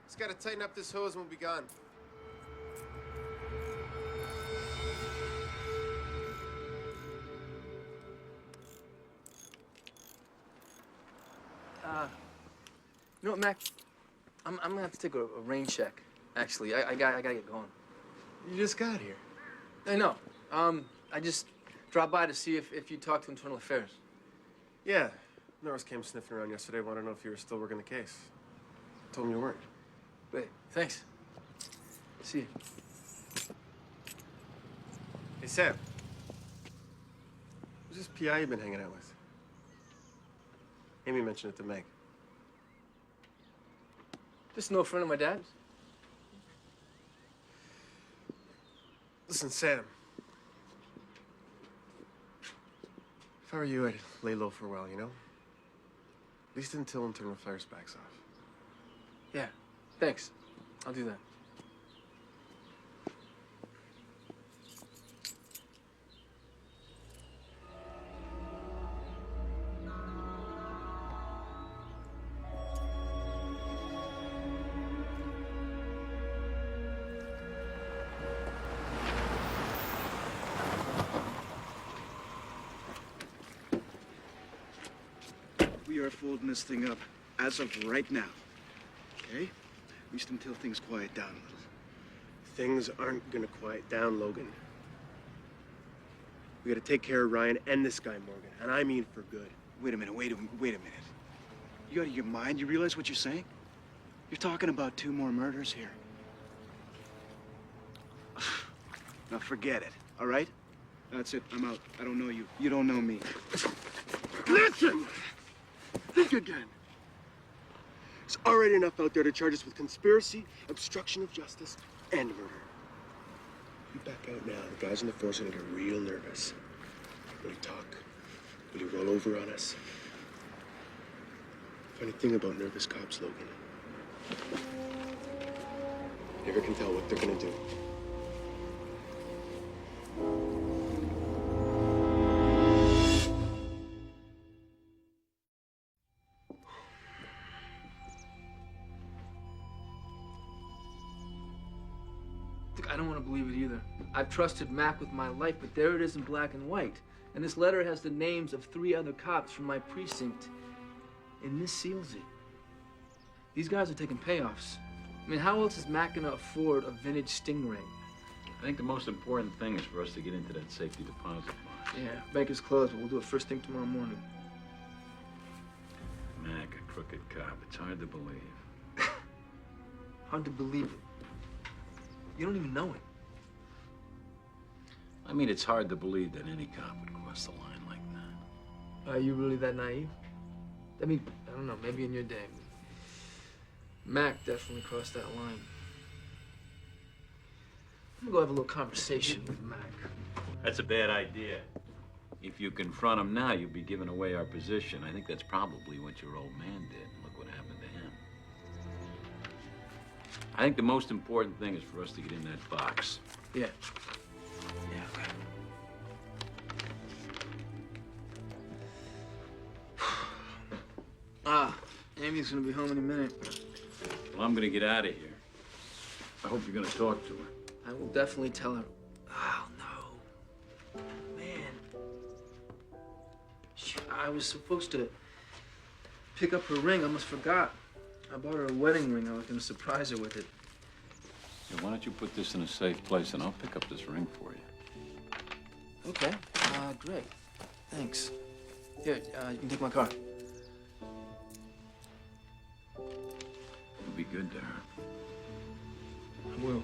Just gotta tighten up this hose and we'll be gone. You know what, Mac? I'm gonna have to take a rain check. Actually, I gotta get going. You just got here. I know. I just dropped by to see if you talked to Internal Affairs. Yeah. Norris came sniffing around yesterday, wanted to know if you were still working the case. Told him you weren't. Great, thanks. See you. Hey, Sam. Who's this PI you've been hanging out with? Amy mentioned it to Meg. This is no friend of my dad's. Listen, Sam. If I were you, I'd lay low for a while, you know? At least until internal affairs backs off. Yeah, thanks. I'll do that. We are folding this thing up as of right now. Okay? At least until things quiet down a little. Things aren't gonna quiet down, Logan. We gotta take care of Ryan and this guy, Morgan. And I mean for good. Wait a minute. You out of your mind? You realize what you're saying? You're talking about 2 more murders here. Now forget it, all right? That's it. I'm out. I don't know you. You don't know me. Listen! Think again. There's already enough out there to charge us with conspiracy, obstruction of justice, and murder. You back out now, the guys on the force are gonna get real nervous. Will he talk? Will he roll over on us? Funny thing about nervous cops, Logan. You never can tell what they're gonna do. Look, I don't want to believe it either. I've trusted Mac with my life, but there it is in black and white. And this letter has the names of 3 other cops from my precinct. And this seals it. These guys are taking payoffs. I mean, how else is Mac gonna afford a vintage Stingray? I think the most important thing is for us to get into that safety deposit box. Yeah, bank is closed, but we'll do it first thing tomorrow morning. Mac, a crooked cop. It's hard to believe. Hard to believe it. You don't even know it. I mean, it's hard to believe that any cop would cross the line like that. Are you really that naive? I mean, I don't know, maybe in your day. Mac definitely crossed that line. I'm gonna go have a little conversation with Mac. That's a bad idea. If you confront him now, you'll be giving away our position. I think that's probably what your old man did. Look what happened to him. I think the most important thing is for us to get in that box. Yeah. Yeah, okay. Amy's gonna be home in a minute. Well, I'm gonna get out of here. I hope you're gonna talk to her. I will definitely tell her. Oh, no. Man. Shoot, I was supposed to pick up her ring. I almost forgot. I bought her a wedding ring. I was gonna surprise her with it. Yeah, why don't you put this in a safe place and I'll pick up this ring for you. Okay. Great. Thanks. Here, you can take my car. You'll be good to her. I will.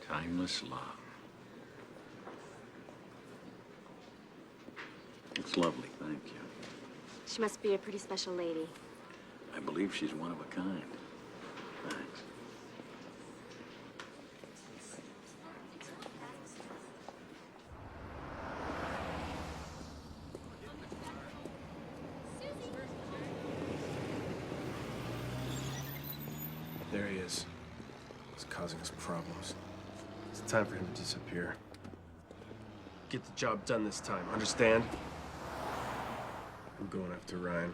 Timeless love. It's lovely, thank you. She must be a pretty special lady. I believe she's one of a kind. Thanks. There he is. He's causing us problems. It's time for him to disappear. Get the job done this time, understand? I'm going after Ryan.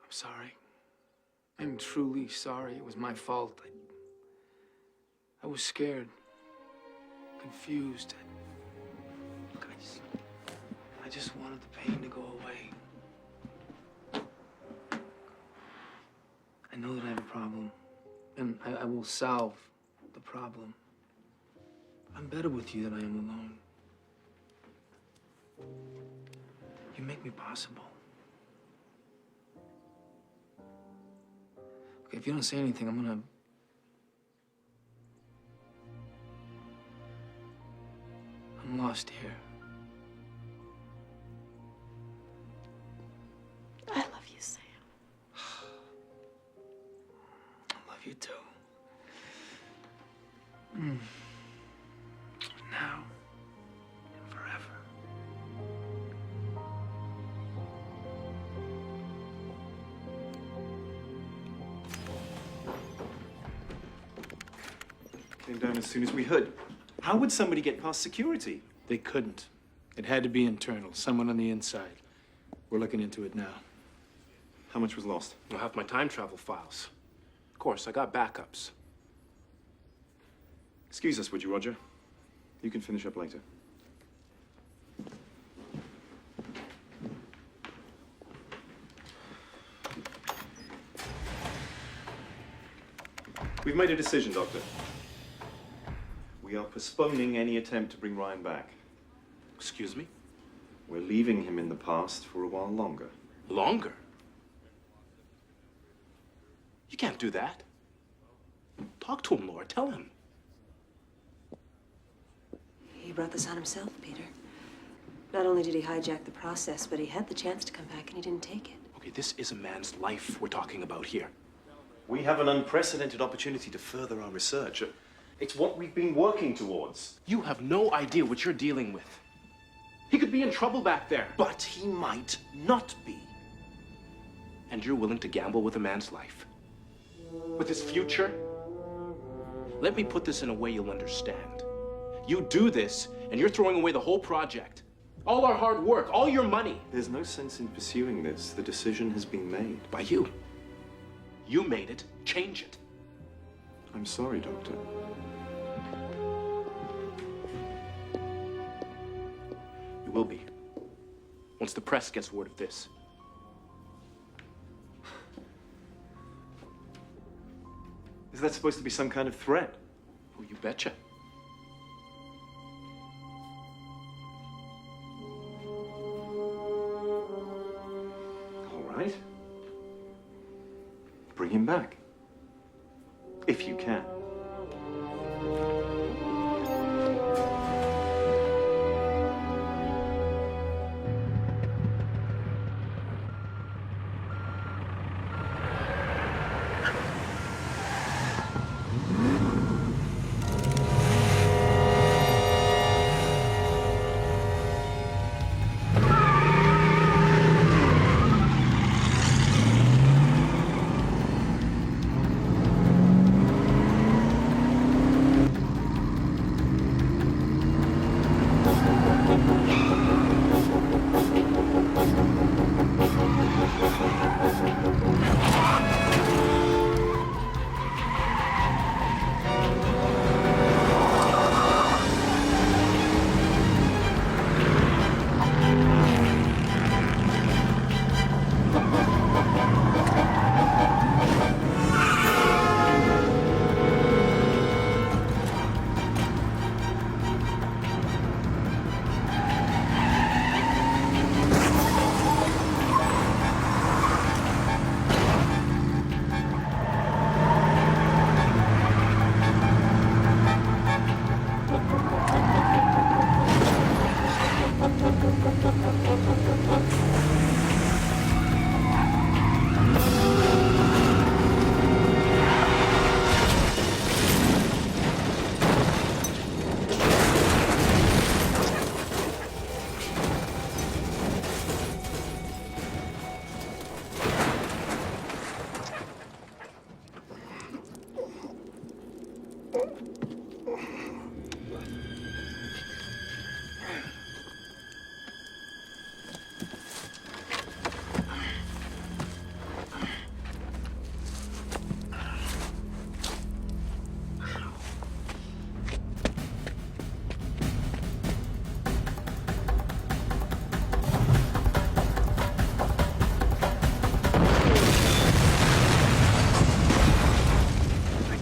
I'm sorry. I'm truly sorry. It was my fault. I was scared, confused. Look, I just wanted the pain to go away. I know that I have a problem, and I will solve the problem. I'm better with you than I am alone. You make me possible. Okay, if you don't say anything, I'm lost here. I love you, Sam. I love you too. Now and forever. Came down as soon as we heard. How would somebody get past security? They couldn't. It had to be internal, someone on the inside. We're looking into it now. How much was lost? I'll have my time travel files. Of course, I got backups. Excuse us, would you, Roger? You can finish up later. We've made a decision, Doctor. We are postponing any attempt to bring Ryan back. Excuse me? We're leaving him in the past for a while longer. Longer? You can't do that. Talk to him, Laura. Tell him. He brought this on himself, Peter. Not only did he hijack the process, but he had the chance to come back and he didn't take it. Okay, this is a man's life we're talking about here. We have an unprecedented opportunity to further our research. It's what we've been working towards. You have no idea what you're dealing with. He could be in trouble back there. But he might not be. And you're willing to gamble with a man's life? With his future? Let me put this in a way you'll understand. You do this, and you're throwing away the whole project. All our hard work, all your money. There's no sense in pursuing this. The decision has been made. By you. You made it. Change it. I'm sorry, Doctor. You will be. Once the press gets word of this. Is that supposed to be some kind of threat? Oh, you betcha. All right. Bring him back. If you can.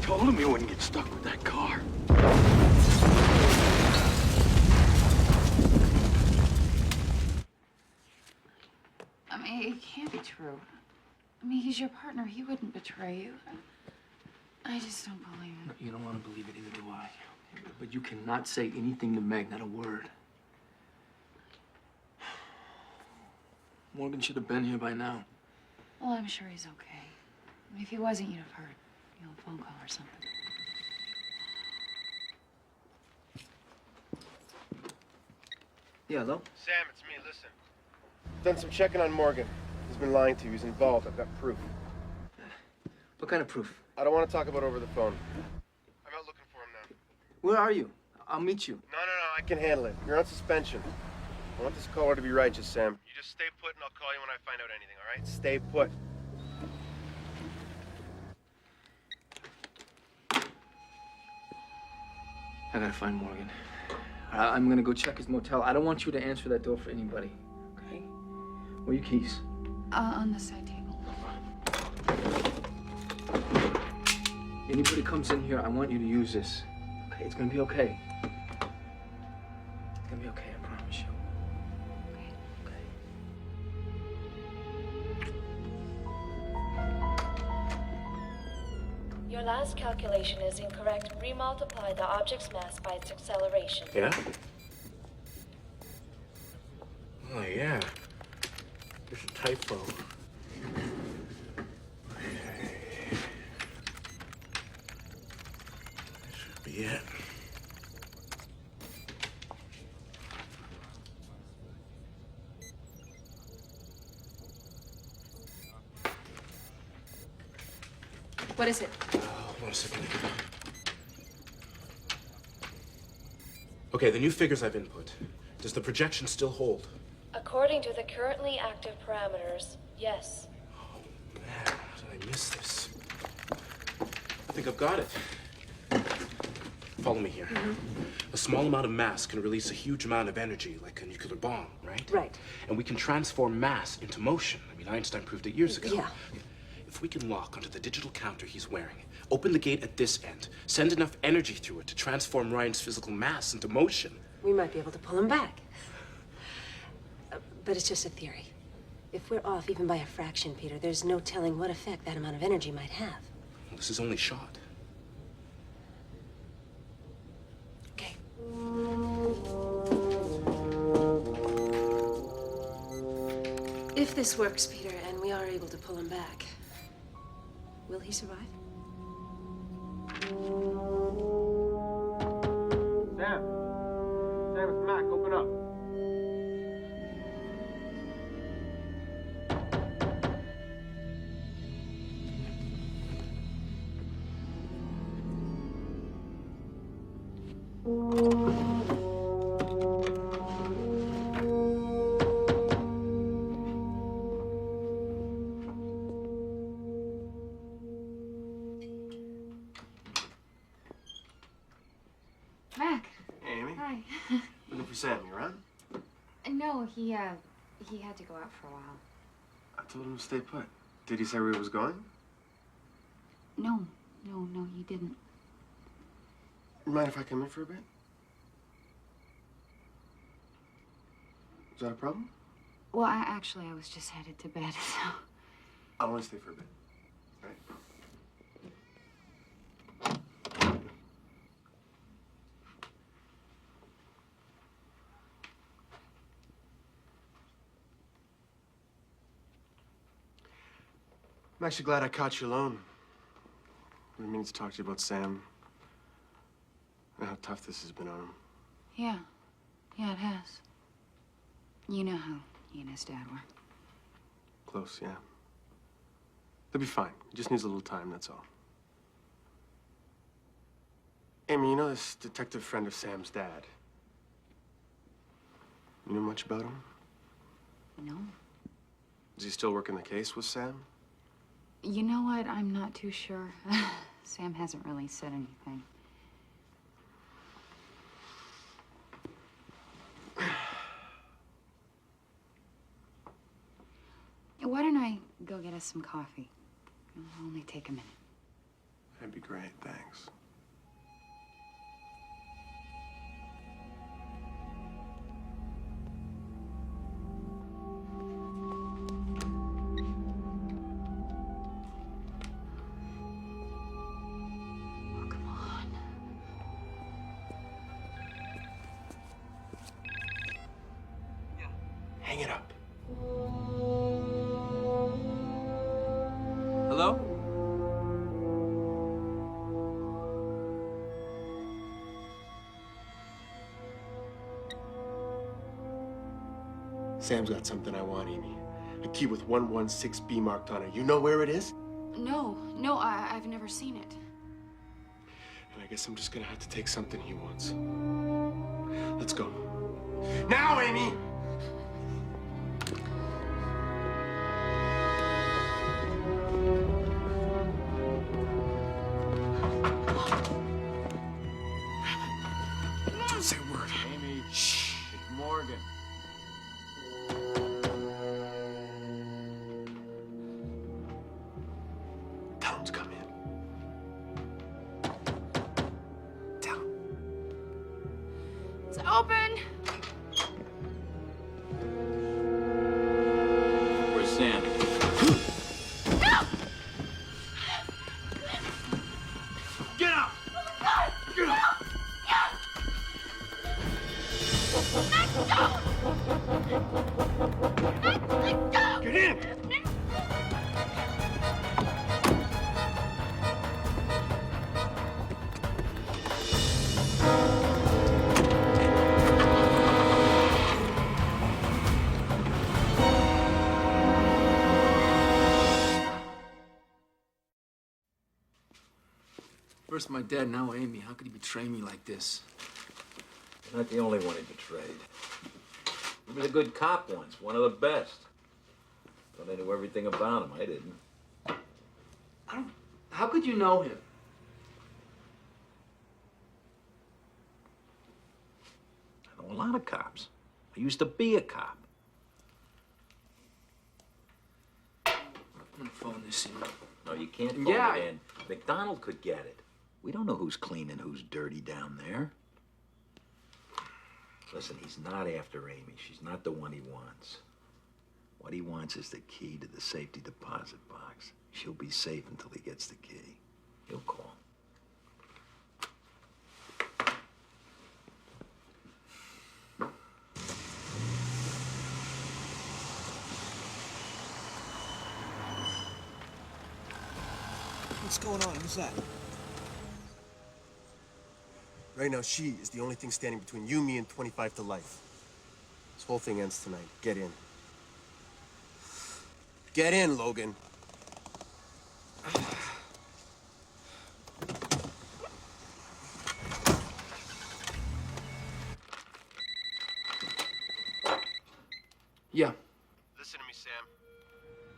Told him you wouldn't get stuck with that car. I mean, it can't be true. I mean, he's your partner. He wouldn't betray you. I just don't believe it. No, you don't want to believe it, either do I. But you cannot say anything to Meg, not a word. Morgan should have been here by now. Well, I'm sure he's okay. I mean, if he wasn't, you'd have heard. You know, a phone call or something. Yeah, hello? Sam, it's me. Listen. Done some checking on Morgan. He's been lying to you. He's involved. I've got proof. What kind of proof? I don't want to talk about over the phone. I'm out looking for him now. Where are you? I'll meet you. No, I can handle it. You're on suspension. I want this caller to be righteous, Sam. You just stay put, and I'll call you when I find out anything, all right? Stay put. I gotta find Morgan. I'm gonna go check his motel. I don't want you to answer that door for anybody, okay? Where are your keys? On the side table. Anybody comes in here, I want you to use this. Okay, it's gonna be okay. It's gonna be okay, I promise you. Your last calculation is incorrect. Remultiply the object's mass by its acceleration. Yeah? Oh, yeah. There's a typo. That should be it. What is it? Hold on a second. Okay, the new figures I've input. Does the projection still hold? According to the currently active parameters, yes. Man, how did I miss this? I think I've got it. Follow me here. A small amount of mass can release a huge amount of energy, like a nuclear bomb, right? Right. And we can transform mass into motion. I mean, Einstein proved it years ago. Yeah. If we can lock onto the digital counter he's wearing, open the gate at this end, send enough energy through it to transform Ryan's physical mass into motion. We might be able to pull him back. But it's just a theory. If we're off even by a fraction, Peter, there's no telling what effect that amount of energy might have. Well, this is only shot. Okay. If this works, Peter, and we are able to pull him back, will he survive? Sam, it's Mac. Open up. Mac. Hey, Amy. Hi. Looking for Sam. You around? No, he had to go out for a while. I told him to stay put. Did he say where he was going? No, he didn't. Mind if I come in for a bit? Is that a problem? Well, I was just headed to bed, so. I want to stay for a bit. Right? I'm actually glad I caught you alone. I mean to talk to you about Sam and how tough this has been on him. Yeah. Yeah, it has. You know how he and his dad were. Close, yeah. He'll be fine. He just needs a little time, that's all. Amy, you know this detective friend of Sam's dad? You know much about him? No. Is he still working the case with Sam? You know what? I'm not too sure. Sam hasn't really said anything. Why don't I go get us some coffee? It'll only take a minute. That'd be great, thanks. Hang it up. Hello? Sam's got something I want, Amy. A key with 116B marked on it. You know where it is? No, I've never seen it. And I guess I'm just gonna have to take something he wants. Let's go. Now, Amy! Don't say a word. Amy, shh. It's Morgan. Tell him to come in. Tell him. It's open. Where's Sam? Get up! Get up! Get in! First my dad, now Amy. How could he betray me like this? You're not the only one he betrayed. He was a good cop once, one of the best. Thought I knew everything about him. I didn't. How could you know him? I know a lot of cops. I used to be a cop. I'm gonna phone this in. No, you can't phone Yeah, it in. McDonald could get it. We don't know who's clean and who's dirty down there. Listen, he's not after Amy. She's not the one he wants. What he wants is the key to the safety deposit box. She'll be safe until he gets the key. He'll call. What's going on? Who's that? Right now, she is the only thing standing between you, me, and 25 to life. This whole thing ends tonight. Get in. Get in, Logan. Yeah. Listen to me, Sam.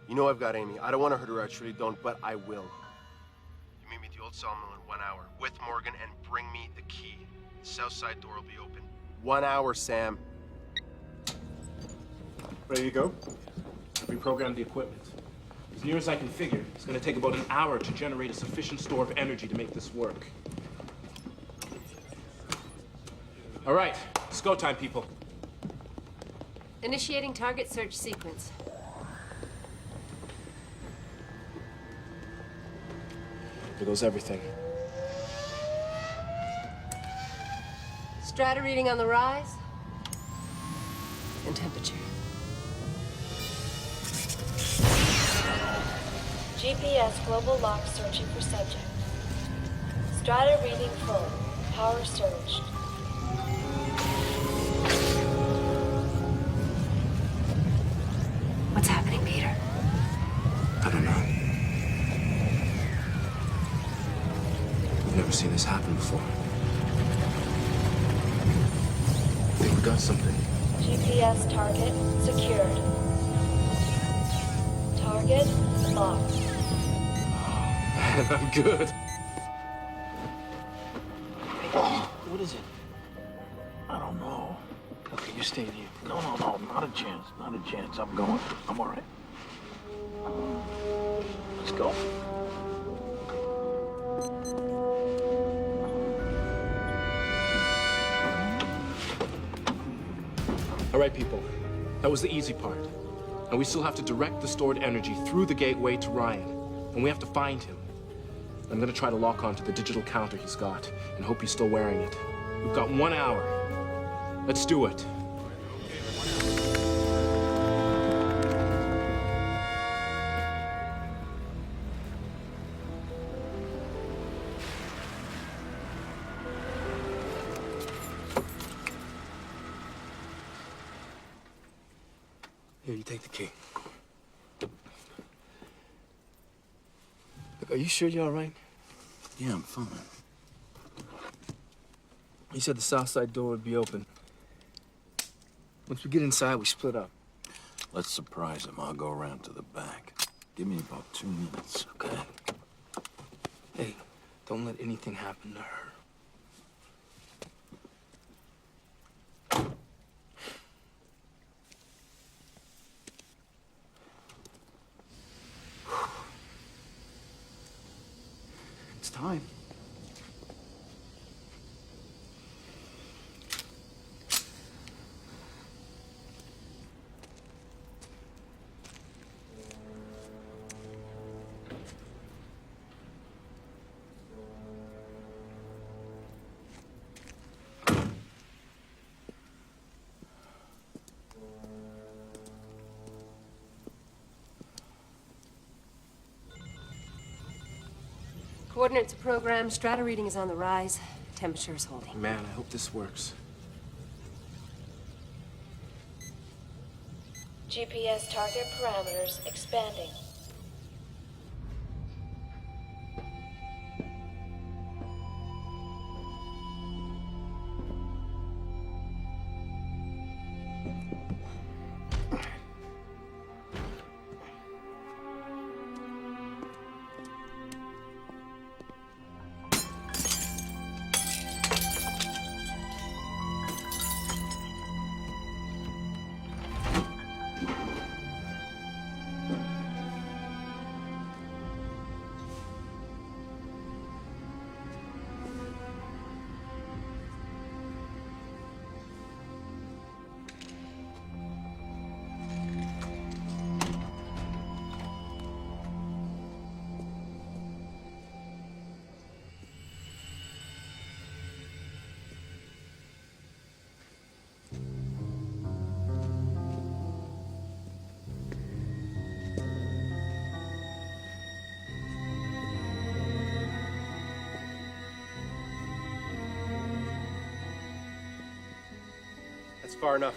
You know I've got Amy. I don't want to hurt her, I truly don't, but I will. You meet me at the old sawmill in 1 hour with Morgan and bring me the key. The south side door will be open. 1 hour, Sam. Ready to go? Reprogram the equipment. As near as I can figure, it's going to take about an hour to generate a sufficient store of energy to make this work. All right, it's go time, people. Initiating target search sequence. Here goes everything. Strata reading on the rise. And temperature. GPS global lock searching for subject. Strata reading full. Power surged. What's happening, Peter? I don't know. I've never seen this happen before. I think we got something. GPS target secured. Target locked. Man, I'm good. What is it? I don't know. Okay, you stay here. No, not a chance. Not a chance. I'm going. I'm all right. Let's go. All right, people. That was the easy part. Now we still have to direct the stored energy through the gateway to Ryan. And we have to find him. I'm gonna try to lock onto the digital counter he's got and hope he's still wearing it. We've got 1 hour. Let's do it. Here, you take the key. Look, are you sure you're all right? Yeah, I'm fine. You said the south side door would be open. Once we get inside, we split up. Let's surprise him. I'll go around to the back. Give me about 2 minutes, okay? Hey, don't let anything happen to her. It's time. Coordinates are programmed. Strata reading is on the rise. Temperature is holding. Man, I hope this works. GPS target parameters expanding. That's far enough.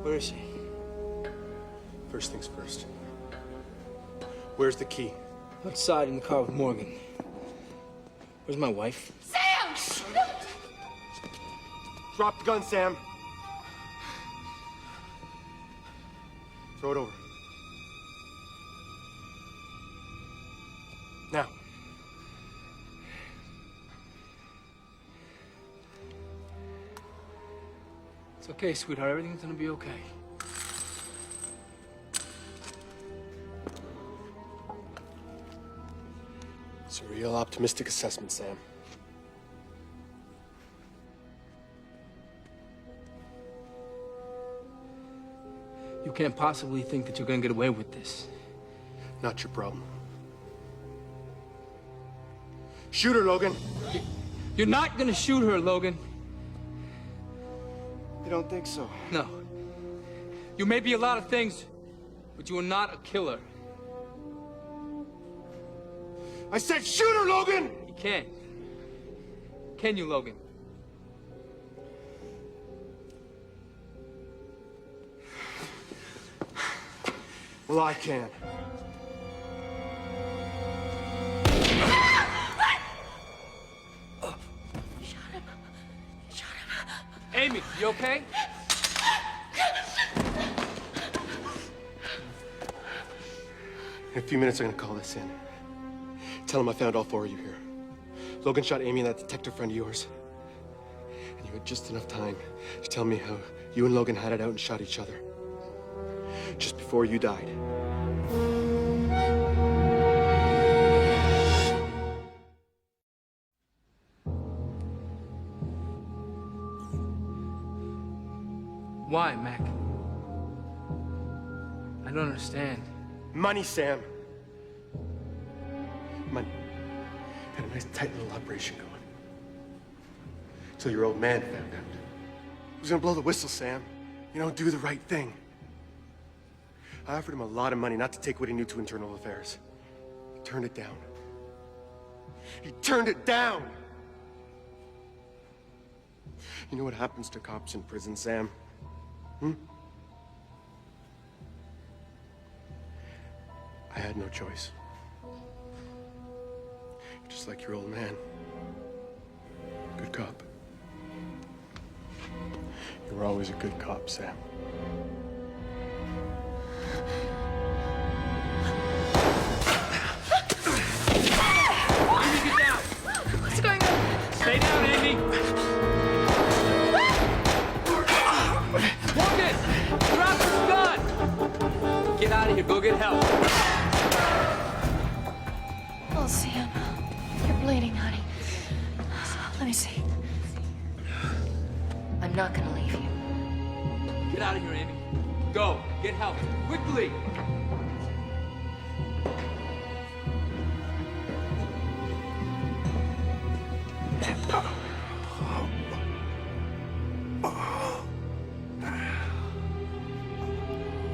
Where is she? First things first. Where's the key? Outside in the car with Morgan. Where's my wife? Sam! Drop the gun, Sam. Throw it over. Now. It's okay, sweetheart. Everything's gonna be okay. It's a real optimistic assessment, Sam. You can't possibly think that you're gonna get away with this. Not your problem. Shoot her, Logan. You're not gonna shoot her, Logan. You don't think so? No. You may be a lot of things, but you are not a killer. I said shoot her, Logan! You can't. Can you, Logan? Well, I can. Amy, you okay? In a few minutes, I'm gonna call this in. Tell him I found all 4 of you here. Logan shot Amy and that detective friend of yours. And you had just enough time to tell me how you and Logan had it out and shot each other. Just before you died. Why, Mac? I don't understand. Money, Sam. Money. Had a nice tight little operation going. Till your old man found out. He was gonna blow the whistle, Sam. You know, do the right thing. I offered him a lot of money not to take what he knew to internal affairs. He turned it down. He turned it down! You know what happens to cops in prison, Sam? I had no choice. Just like your old man. Good cop. You were always a good cop, Sam. Amy, get down! What's going on? Stay down, Amy! Morgan! Drop the gun! Get out of here, go get help. Oh, Sam. You're bleeding, honey. Let me see. I'm not gonna leave you. Get out of here, Amy. Go, get help, quickly!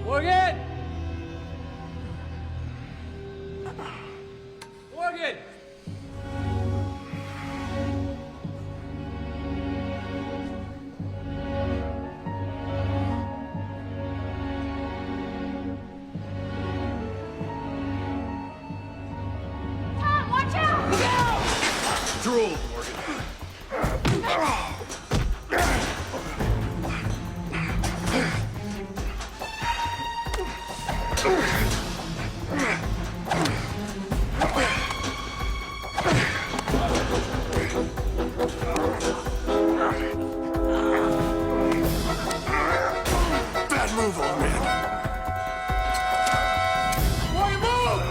Morgan! Morgan! Tom, watch out! Drool, Morgan. Bad move, old man. Morgan, move!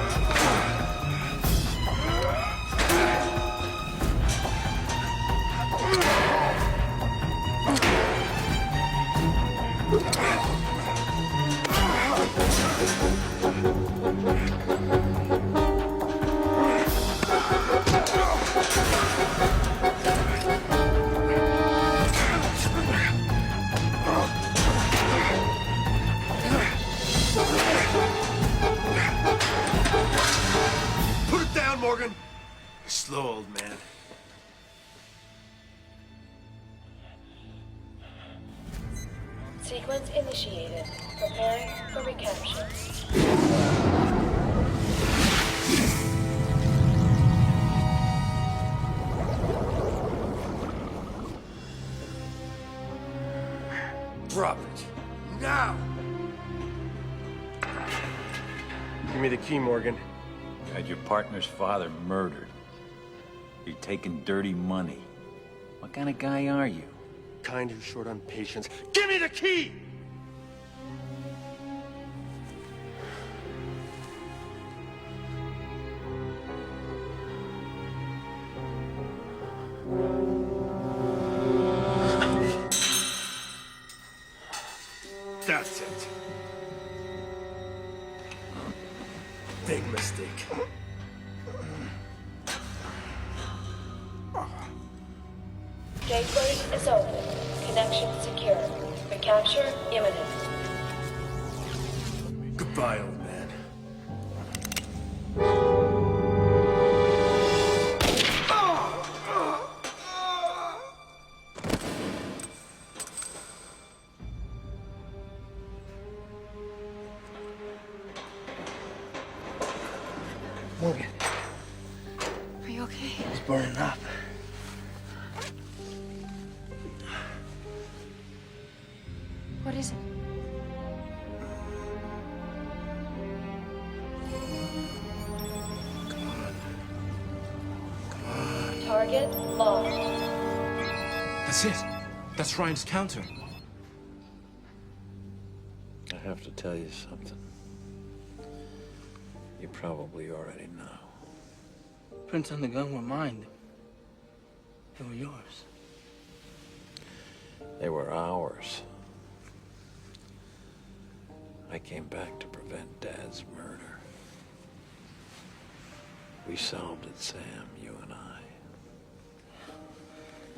Put it down, Morgan. Slow, old man. Sequence initiated. Preparing for recapture. Drop it. Now! Give me the key, Morgan. You had your partner's father murdered. You're taking dirty money. What kind of guy are you? Kind who's short on patience. Give me the key! That's it. Big mistake. Gateway is open. Connection secure. Recapture imminent. Goodbye, old man. Morgan, Are you okay? it's burning up. What is it? Target locked. That's it. That's Ryan's counter. I have to tell you something. You probably already know. Prints on the gun were mine. They were yours. They were ours. I came back to prevent Dad's murder. We solved it, Sam, you and I.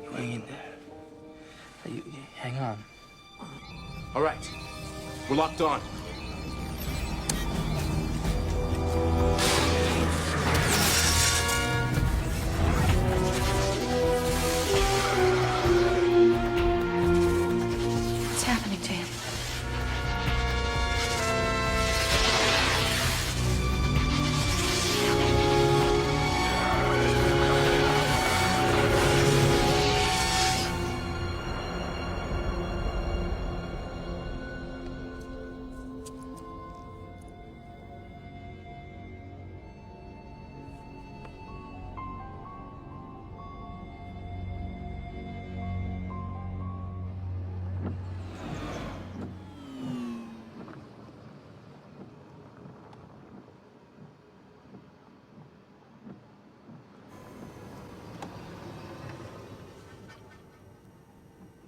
You hang in there. You hang on. All right. We're locked on. What's happening to him?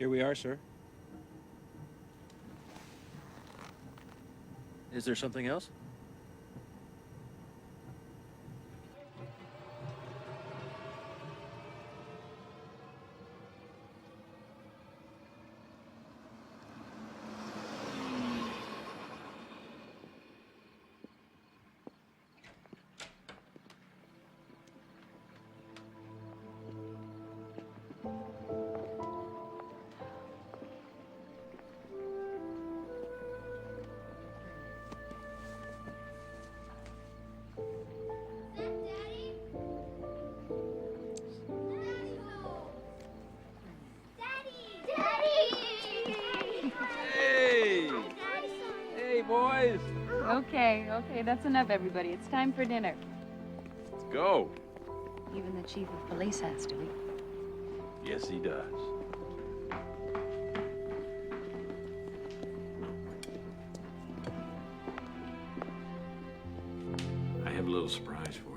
Here we are, sir. Is there something else? boys. Okay, that's enough, everybody. It's time for dinner. Let's go. Even the chief of police has to eat. Yes, he does. I have a little surprise for you.